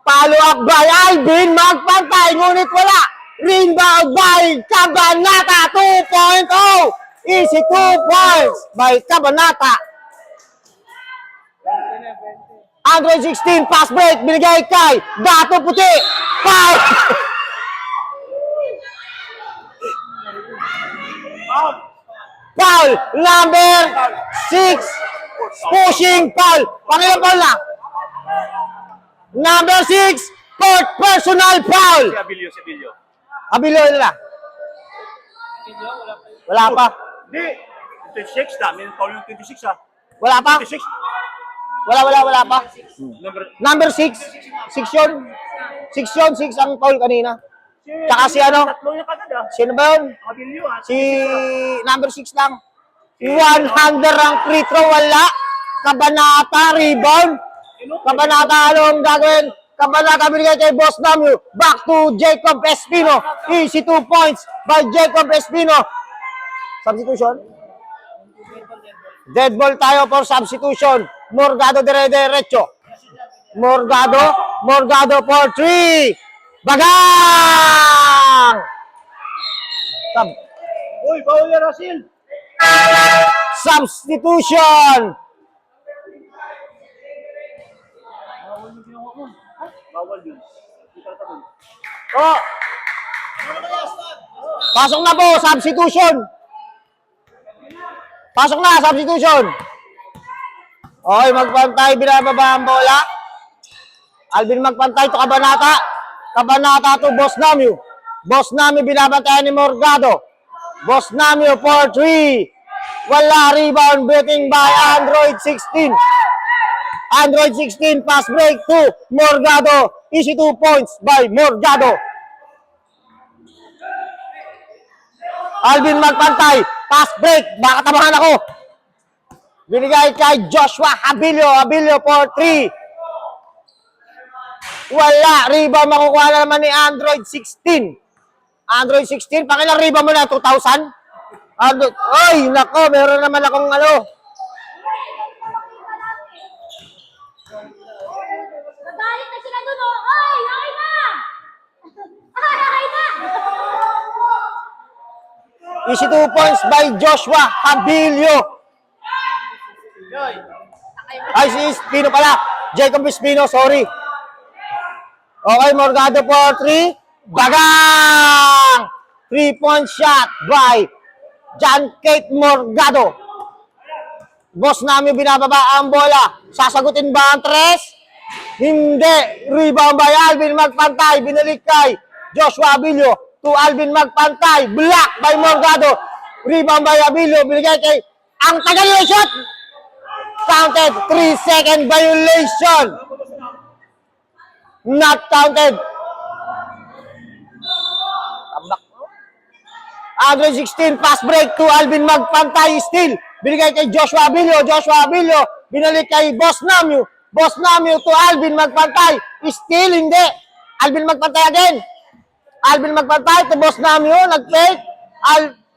Follow up by Alvin. Magpantay. Ngunit wala. Rebound by Cabanata 2.0. Easy 2 points by Cabanata. Android 16, pass break, binigay kay Dato Puti. Foul! Foul! Number 6, pushing foul. Pangilang foul na? Number 6, fourth personal foul. Abilio. Abilio na. Wala pa. Hindi. 26 na. May foul yung 26 ah. Wala pa. 26. Wala pa. Number... Number 6. 6 yun. 6 ang foul kanina. Tsaka si ano? Tatlo yung kagad ah. Sino ba yun? Abilio ah. Si number 6 lang. 100 ang free throw, wala. Kabanata, rebound. Kabanata, anong gagawin? Kabanata, binigay kay Boss Namu. Back to Jacob Espino. Easy 2 points by Jacob Espino. Substitution? Dead ball tayo for substitution. Morgado dire-diretso. Morgado for 3. Bagang! Uy, bawal yan, Rasil. Substitution! Bawal yun. Oh! Pasok na po, substitution! Pasok na, substitution! Okay, magpantay, binababa ang bola. Alvin magpantay to Kabanata. Kabanata to Boss Namu. Boss Namu binabantayan ni Morgado. Boss Namu for 3. Wala, rebound beating by Android 16. Android 16, pass break to Morgado. Easy 2 points by Morgado. Alvin magpantay. Pass break. Baka tamahan ako. Binigay kay Joshua Abilio. Abilio for 3. Wala. Rebound makukuha na naman ni Android 16. Android 16. Pakilang rebound mo na? 2,000? Ay, nako. Meron naman akong ano. Nagalit na sila dun, oh! Ay, okay na! Ay, okay na! Easy 2 points by Joshua Abilio. Ay, si Espino pala. Jacob Espino, sorry. Okay, Morgado for 3. Bagang! 3-point shot by John Kate Morgado. Boss namin binababa ang bola. Sasagutin ba ang tres? Hindi. Rebound by Alvin Magpantay. Binalik kay Joshua Abilio. To Alvin Magpantay. Block by Morgado. Rebound by Abilio. Binigay kay ang tagal yung shot. Counted. 3-second violation. Not counted. Android 16, pass break to Alvin Magpantay still. Binigay kay Joshua Abilio. Joshua Abilio, binalik kay Boss Namu. Boss Namu to Alvin Magpantay. Still hindi. Alvin Magpantay again. Alvin Magpantay to Boss Namu. Nag-fake.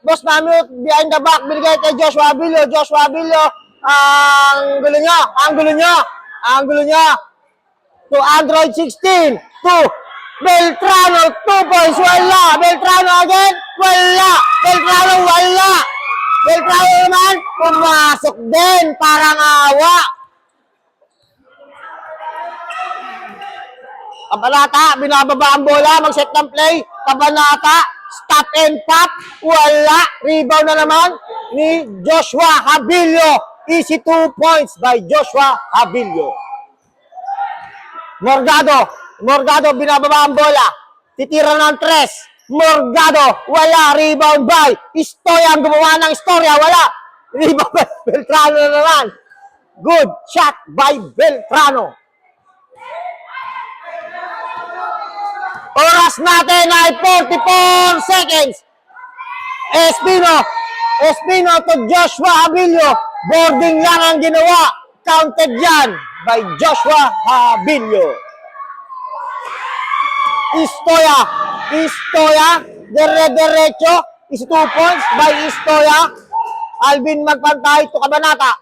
Boss Namu behind the back. Binigay kay Joshua Abilio. Joshua Abilio. Ang gulo niya. To Android 16. To Beltrano. 2 points. Wala. Beltrano again. Wala. Beltrano wala. Beltrano naman, pumasok din, parang awa. Kabanata, binababa ang bola, mag-set ng play. Kabanata, stop and pop, wala. Rebound na naman ni Joshua Abilio. Easy 2 points by Joshua Abilio. Morgado, binababa ang bola. Titira ng tres. Morgado, wala. Rebound by Istoya. Ang gumawa ng istorya, wala. Rebound by Beltrano na naman. Good shot by Beltrano. Oras natin ay 44 seconds. Espino to Joshua Abilio. Boarding lang ang ginawa. Counted yan by Joshua Abilio. Istoya Istoya, dire-diretso, is 2 points by Istoya. Alvin magpantay to Kabanata.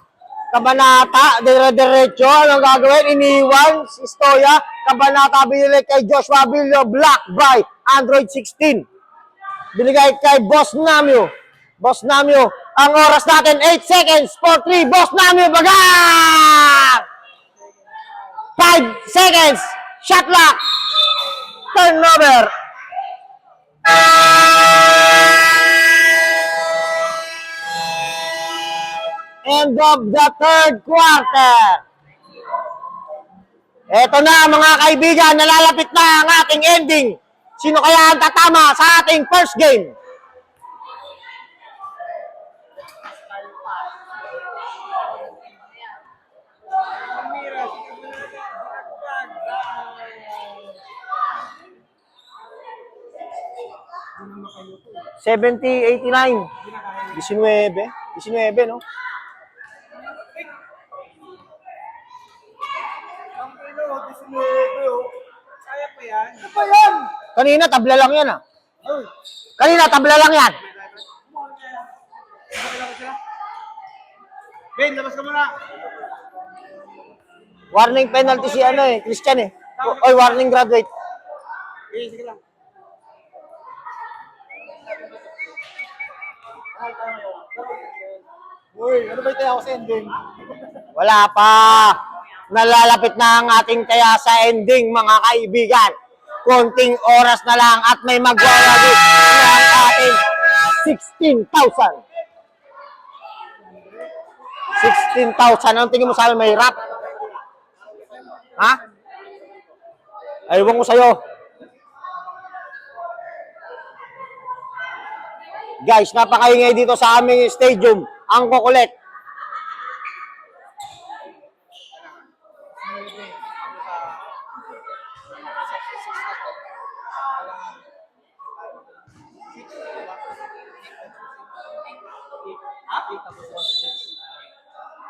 Kabanata, dire-diretso, anong gagawin? Iniwan si Istoya. Kabanata binili kay Joshua Billo, block by Android 16. Binigay kay Boss Namio. Boss Namio, ang oras natin, 8 seconds for 3. Boss Namio, bagang! 5 seconds, shot clock, turnover. End of the third quarter. Eto na mga kaibigan, nalalapit na ang ating ending. Sino kaya ang tatama sa ating first game? $70, 89. 19, no? Ang kilo, 19, oh. Kaya pa yan? Ano pa yan? Kanina, tabla lang yan, ah. Ay, Kanina, tabla lang yan. Ben, labas ka muna. Warning penalty si ano eh, Christian eh. Oy, warning graduate. Eh, sige lang. Uy, ano ba yung tayo sa ending? Wala pa. Nalalapit na ang ating taya sa ending, mga kaibigan. Konting oras na lang at may magwawagi ng ating 16,000. 16,000. Anong tingin mo sa amin? May rap? Ha? Aywan ko sa'yo. Guys, napakaingay dito sa aming stadium. Ang kukulit.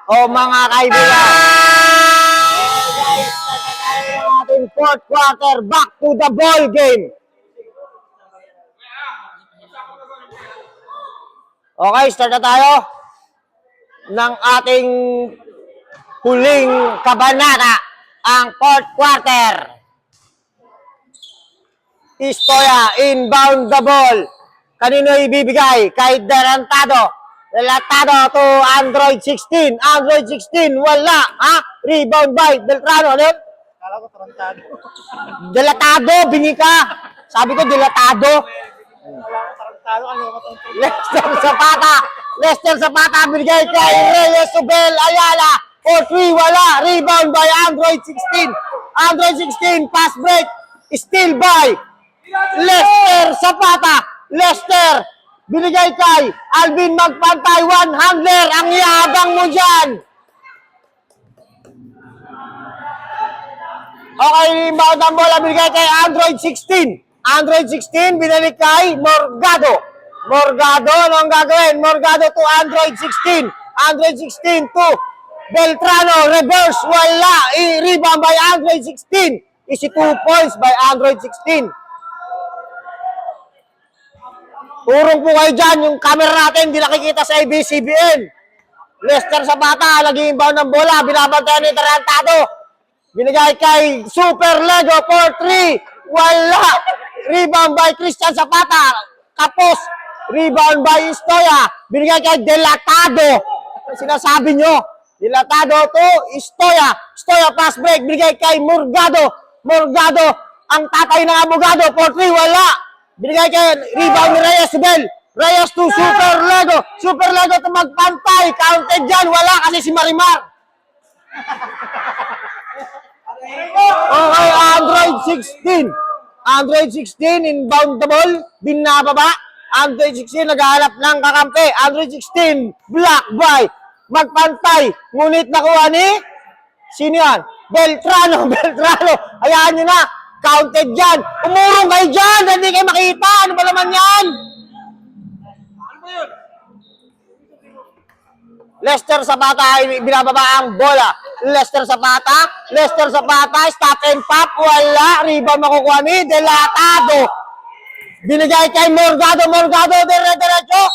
O mga kaibigan. Guys, tayo ang ating fourth quarter. Back to the ball game. Okay, start na tayo ng ating huling kabanata, ang fourth quarter. Istoya, inbound the ball. Kanino ibibigay? Kay Delantado. Delantado to Android 16. Android 16, wala. Ha? Rebound by Beltrano. Ano yun? Kala ko tarantado. Delatado, bingi ka. Sabi ko, delatado. Kala ko tarantado, ano ko matungkol. Lester Zapata. Lester Zapata binigay kay Reyes Subel Ayala. For 3, wala. Rebound by Android 16. Android 16, pass break. Steal by Lester Zapata. Lester, binigay kay Alvin Magpantay. One handler. Ang yabang mo dyan. Okay, inbound ang bola. Binigay kay Android 16. Android 16, binalik kay Morgado. Morgado, ano ang gagawin? Morgado to Android 16. Android 16 to Beltrano. Reverse, wala. I-rebound by Android 16. Isi 2 points by Android 16. Urong po kayo dyan. Yung camera natin, hindi nakikita sa ABS-CBN. Lester Zapata, nag-inbound ng bola. Binabantayan ni Tarantado. Binigay kay Super Lego for 3. Wala. Rebound by Christian Zapata. Kapos. Rebound by Istoya. Binigay kay Delatado. Sinasabi nyo. Delatado to Istoya. Istoya pass break. Binigay kay Morgado. Morgado. Ang tatay ng abogado for 3. Wala. Binigay kay rebound ni Reyes Subel. Reyes to Super Lego. Super Lego to magpantay. Counted dyan. Wala kasi si Marimar. Okay, Android 16. Android 16, inbound the ball. Binababa. Android 16, naghahanap ng kakampi. Android 16, block by Magpantay. Ngunit nakuha ni sino yan? Beltrano. Beltrano. Hayaan nyo na. Counted dyan. Umurong kayo dyan. Hindi kayo makita. Ano ba naman yan? Ano ba yun? Lester Zapata ay binababa ang bola. Lester Zapata. Lester Zapata. Stop and pop. Wala. Rebound makukuha ni Delatado. Binigay kay Morgado. Morgado, dire-diretso.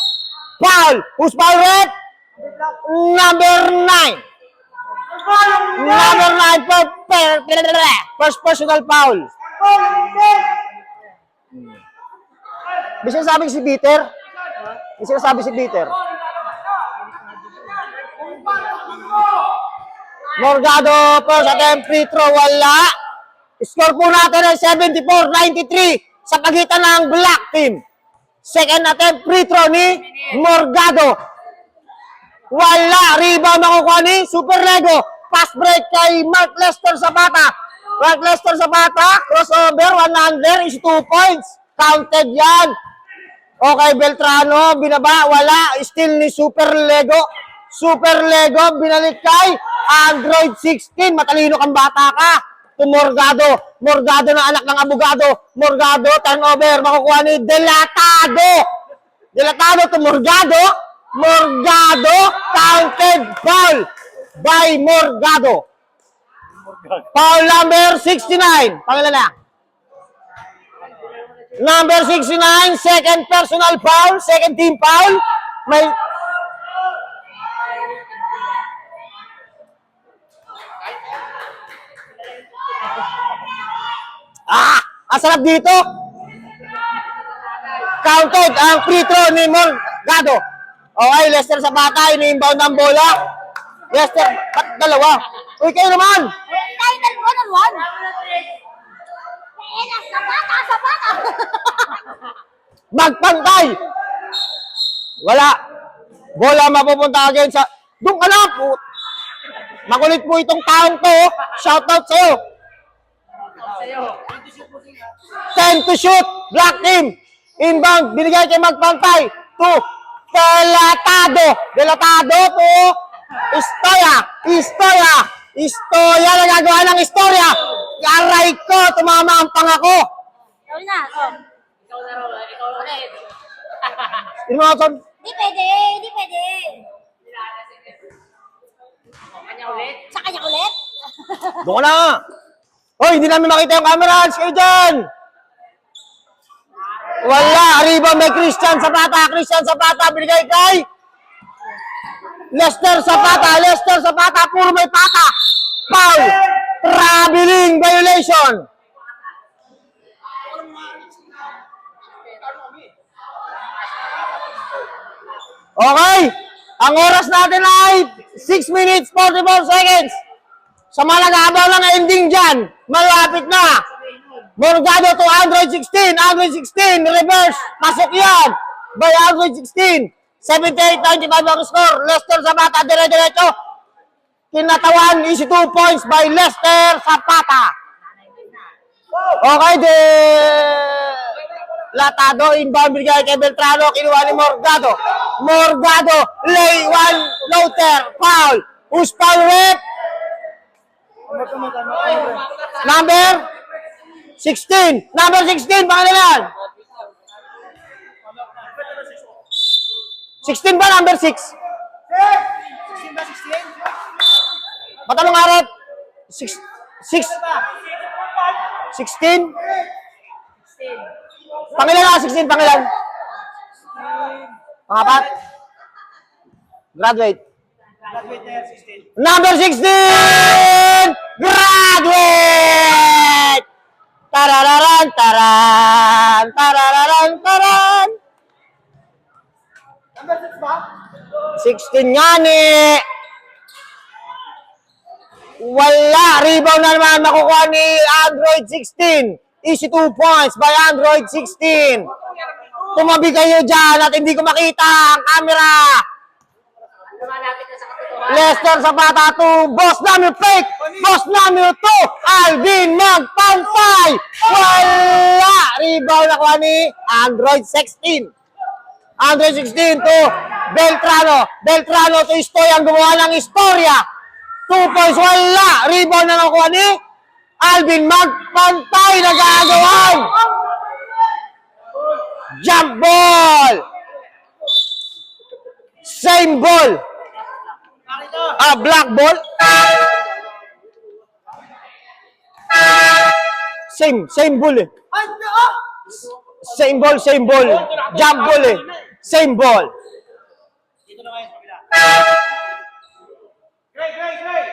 Foul. Who's foul red? Number 9. Number 9 first personal foul. May sinasabi si Peter? May sinasabi si Peter? Morgado, first attempt, free throw, wala. Score po natin ay 74-93 sa pagitan ng black team. Second attempt, free throw ni Morgado. Wala. Rebound makukuha ni Super Lego. Pass break kay Mark Lester Zapata. Mark Lester Zapata, crossover, one under is 2 points. Counted yan. Okay, Beltrano, binaba, wala. Still ni Super Lego. Super Lego, binalik kay Android 16. Matalino kang bata ka. To Morgado. Morgado na anak ng abogado. Morgado, turnover. Makukuha ni Delatado. Delatado to Morgado. Morgado, counted foul by Morgado. Foul number 69. Pangalan na. Number 69, second personal foul, second team foul. May ang sarap dito. Counted ang free throw ni Morgado. Okay, Lester Zapata, ini-inbound ng bola. Lester, ba't dalawa? Uy, kayo naman! Title 1-on-1. Sabata. Magpantay! Wala. Bola mapupunta again sa... Doon ka na po! Makulit po itong taong to. Shoutout sa'yo. 10 to shoot. Black team. Inbound. Binigay kay Magpantay. To Delatado to Istoya nagagawa ng istorya. Aray ko, tumama ang pangako. Ikaw na. Oh. Ikaw ulit. Inmoton. Hindi pwede. Sa kanya ulit? Doon ka na. Hoy, hindi namin makita yung camera. Alis kayo dyan. Wala. Rebound may Christian Zapata. Binigay kay Lester Zapata. Puro may pata. Foul. Traveling violation. Okay. Ang oras natin ay 6 minutes 44 seconds. Sa mga nag-aabaw ng ending dyan, malapit na. Morgado to Android 16. Reverse. Pasok yan. By Android 16. 78-95 ang score. Lester Zapata, dire-diretso. Kinatawan, easy 2 points by Lester Zapata. Okay, Latado, inbound, binigay kay Beltrano, kinuha ni Morgado. Lay one, floater, foul. Who's foul rep? Number 16. Pangalan. 16 ba? Number 6? 16 ba? 16? Matanong nga rep. 16? Pangilan na, 16, pangilan. Pangapat? Graduate. Graduate na yan, 16. Number 16! Graduate! Tarararan. Number 6 ba? 16 nga ni. Wala. Rebound na naman makukuha ni Android 16. Easy 2 points by Android 16. Tumabi kayo dyan at hindi ko makita ang camera. Lester Zapata to boss namin fake. Boss namin to Alvin Magpantay. Wala. Rebound nakuha ni Android 16. Android 16 to Beltrano to Istoya ang gumawa ng istorya. 2 points, wala. Rebound na nakuha ni Alvin Magpantay. Nagagawan. Jump ball. Same ball. Black ball. Same ball eh. Same ball, same ball. Jump ball eh. Same ball. Dito na kayo sa kabila. Gray!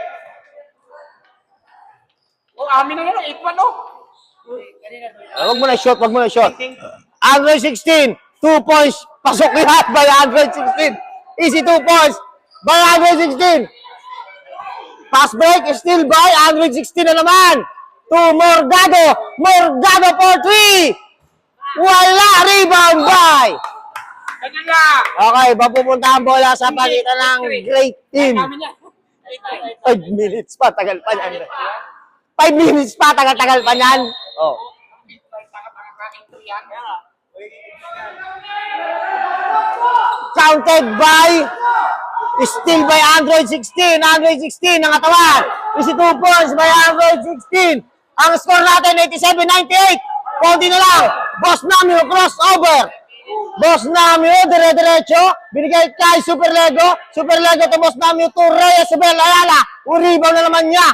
Oh, amin na yan. 8-1, oh. Wag mo na shot, wag mo na shot. Android 16, 2 points. Pasok yan by Android 16. Easy 2 points by Android 16. Pass break, still by Android 16 na naman. To Morgado. Morgado for 3. Wala, rebound by. Ganyan lang. Okay, mapupunta ang bola sa pagitan ng great team. Amin yan. 5 minutes pa, tagal pa yan. 5 minutes pa, tagal-tagal pa yan. Oh. Counted by, still by Android 16. Android 16, nangatawan. Is 2 points by Android 16. Ang score natin, 87-98. Konti na lang. Boss Namio, crossover. Boss Namio, dire-diretso. Binigay kay Super Lego. Super Lego to Boss Namio to Reyes Bel Ayala. Uribaw na naman niya.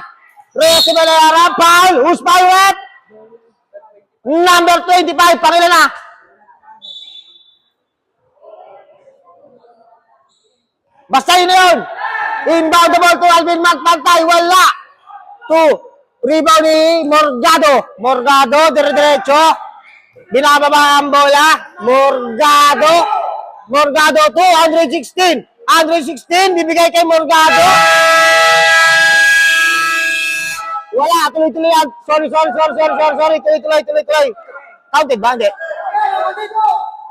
Reyes Bel Ayala, foul. Who's foul rep? Number 25, Pangila na. Basta yun na yun. Inbound the ball to Alvin Magpantay. Wala. To rebound ni Morgado. Morgado, dire-diretso. Binababa ang bola. Morgado. Morgado to 116. 116, bibigay kay Morgado. Wala, tuloy-tuloy yan. Sorry. Tuloy-tuloy. Counted ba? Hindi.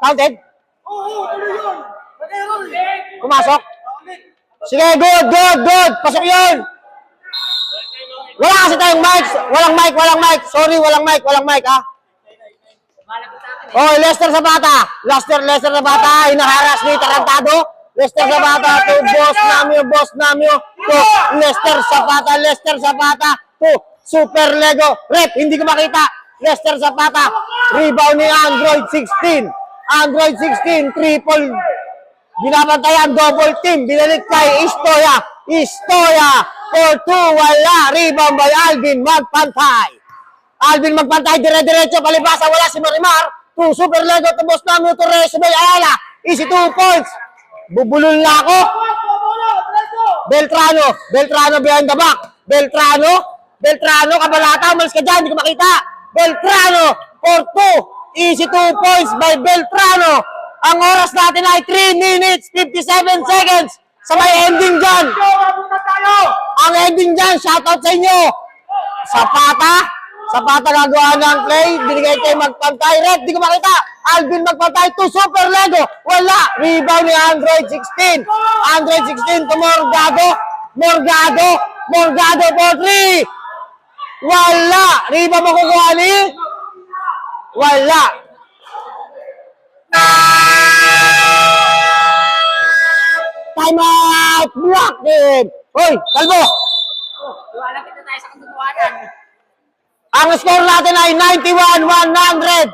Counted? Pumasok? Sige, good. Pasok yun. Wala kasi tayong mic. Walang mic. Sorry, walang mic ha. Oh, Lester Zapata. Lester Zapata. Hinaharas ni Tarantado. Lester Zapata to Boss Namio. To Lester Zapata. To Super Lego. Rep, hindi ko makita. Lester Zapata. Rebound ni Android 16. Android 16. Triple. Binabantayan, double team. Binalik kay Istoya. For 2, wala. Rebound by Alvin Magpantay. Alvin Magpantay, dire-diretso, palibasa, wala si Marimar. To Super Lego, to Boss Namio, to Reyes Bel Ayala. Easy 2 points. Bubulol na ako. Beltrano behind the back. Beltrano, kabalata, umalis ka dyan, hindi ko makita. Beltrano, for 2. Easy 2 points by Beltrano. Ang oras natin ay 3 minutes, 57 seconds. Sa may ending dyan. Ang ending dyan, shoutout sa inyo. Zapata gagawa ng play. Binigay kay Magpantay. Red, di ko makita. Alvin Magpantay to Super Lego. Wala. Rebound ni Android 16. Android 16 to Morgado for 3. Wala. Rebound makukuha ni? Wala. Time out! Block game! Hoy, Kalbo! Wala kita tayo sa katutuwanan. Ang score natin ay 91-100.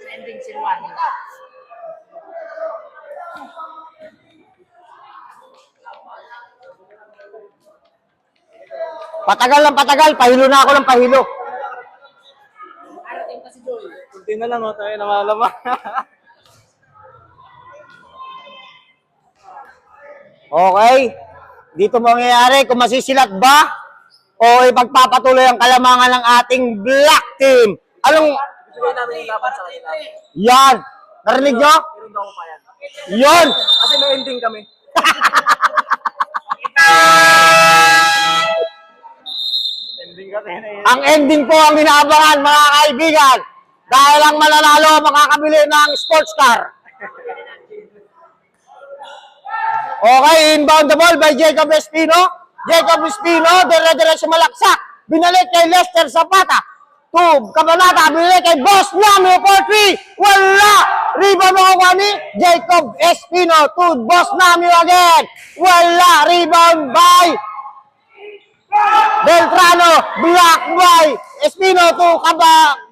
Sending Silwan. Patagal, pahilo na ako ng pahilo. Arating pa si Joy. Kunti na lang, tayo na malama. Okay? Dito mangyayari kung masisilat ba o ipagpapatuloy ang kalamangan ng ating black team. Anong... Bigay namin yung laban sa kanila. Yan! Narinig nyo? Pero hindi ako payan. Yon! Kasi may ending kami. Ending kami na yun. Ang ending po ang inaabangan, mga kaibigan. Dahil ang mananalo makakabili ng sports car. Okay, inbound the ball by Jacob Espino. Dire-diretso malaksak. Binalik kay Lester Zapata. To Kabanata, binalik kay Boss Namio for 3. Wala! Rebound makukuha ni Jacob Espino to Boss Namio again. Wala! Rebound by Beltrano. Block by Espino to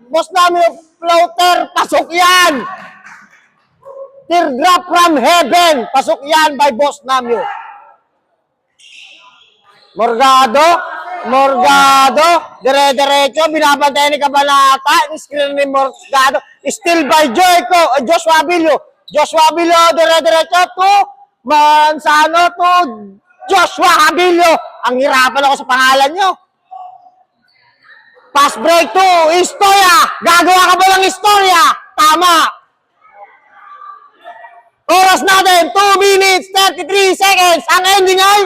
Boss Namio. Floater. Pasok yan! Teardrop from heaven. Pasok yan by Boss Namio. Morgado. Morgado, dire-diretso, binabantayan ni Cabanata, screen ni Morgado, still by Joshua Abilio. Joshua Abilio, dire-diretso to Manzano to Joshua Abilio. Ang hirapan ako sa pangalan nyo. Pass break to Istoya. Gagawa ka ba ng istorya? Tama. Oras natin, 2 minutes, 33 seconds. Ang ending ay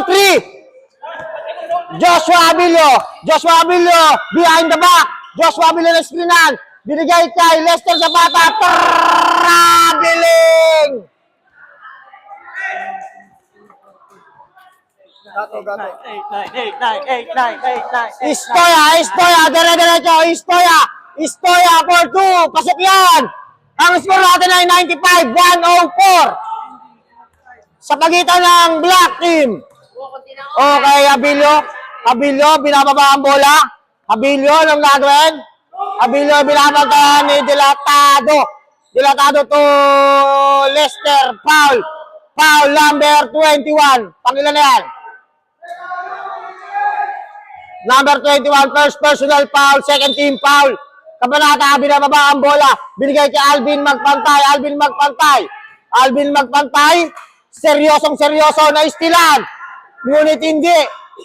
4-3. Joshua Abilio. Joshua Abilio, behind the back. Joshua Abilio na screenan. Binigay kay Lester Zapata. Traveling! Istoya, dire-diretso, Istoya for 2, pasok yan. Ang score natin ay 95-104 sa pagitan ng black team. Okay, Abilio, binababa ang bola. Abilio, anong gagawin? Abilio, binabantayan ni Dilatado. Dilatado to Lester, foul. Foul number 21. Pangilan na yan? Number 21, first personal foul, second team foul. Cabanata, binababa ang bola. Binigay kay Alvin Magpantay. Alvin Magpantay, seryosong-seryoso na istilan. Ngunit hindi.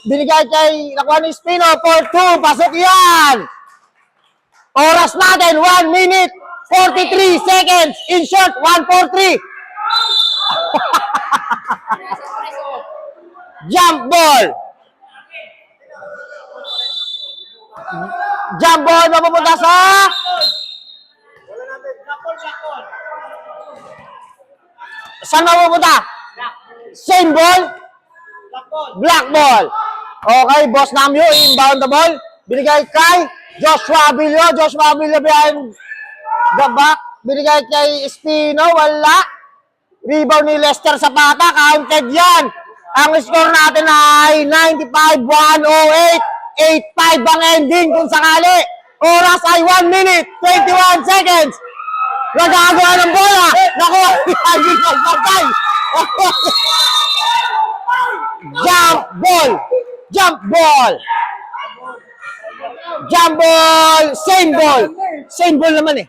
Binigay kay nakuha ni Espino for 2. Pasok yan. Oras natin, 1 minute, 43 seconds. In short, 1-4-3. Jump ball. Jump ball mapupunta sa saan mapupunta? Same ball? Black ball. Okay, Boss Namyo, inbound the ball. Binigay kay Joshua Abilio. Joshua Abilio behind the back. Binigay kay Espino, wala. Rebound ni Lester Zapata, counted yan. Ang score natin ay 95-108. 8-5 ang ending kung sakali. Oras ay 1 minute, 21 seconds. Nagagawa ng bola. Nakuha ni Alvin Magpantay. Jump ball. Jump ball. Jump ball. Same ball. Same ball naman eh.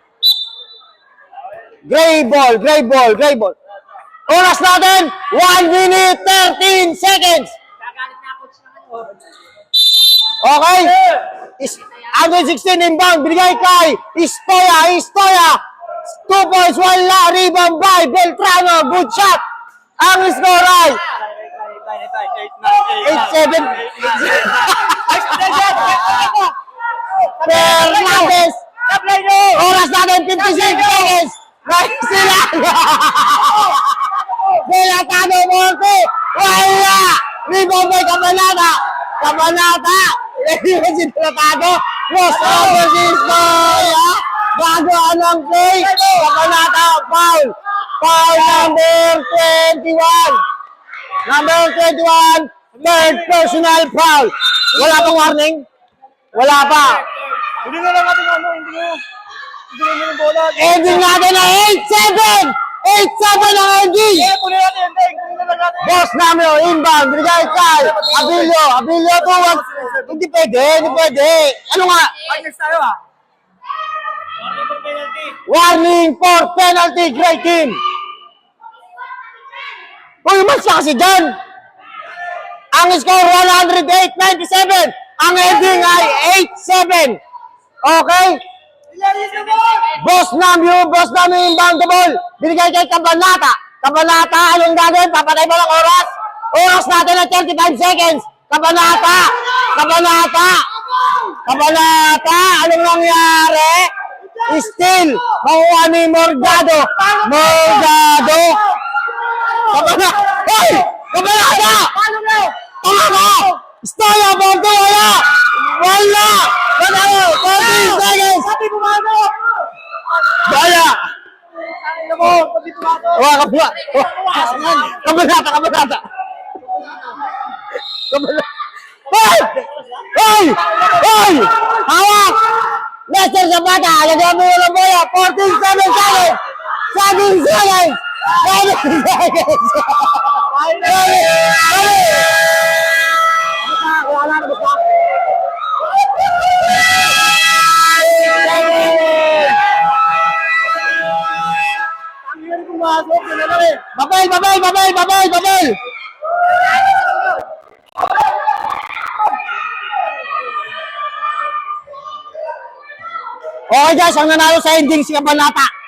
Gray ball. Gray ball. Gray ball. Oras natin, 1 minute, 13 seconds. Okay. Under 16 inbound. Binigay kay Istoya. 2 points, wala. Rebound by Beltrano. Good shot. Ang score ay 8-7. Fernandez. Oras natin, 56 seconds. Nice sila. Delatado Morte. Wala. Rebound by Cabanata. Rebound si Delatado. Cross over si Istoya. Bago anong play. Cabanata foul. Foul number 21. Number 21. Third personal foul. Wala pang warning? Wala pa. Hindi na lang natin hindi na yung bola. Ending natin na 8-7! 8-7 ang ending! Kunin natin, kunin na lang natin. Boss namin, inbound, binigay kay Abilio to. Hindi pwede. Ano nga? Next tayo ah. Warning for penalty, great team! Uy, mas kasi dyan! Ang score 108-97. Ang ending ay 8-7. Okay? Boss namin inbound the ball. Binigay kay Cabanata. Anong gagawin? Papatay mo lang oras. Oras natin na 35 seconds. Cabanata. Anong nangyari? Still. Makuha ni Morgado. Cabanata. Hey! Cabanata! Tama! Stoya, Bordo, wala! 40 seconds! Daya! Cabanata! Hey! Hawak! Lester Zapata, nagawin mo ng bola, 47 seconds! 7 seconds! 7 seconds! pumasok, yun na lang eh. Babel, babel, babel, babel, babel! Okay guys, ang nanalo sa ending si Kabanata.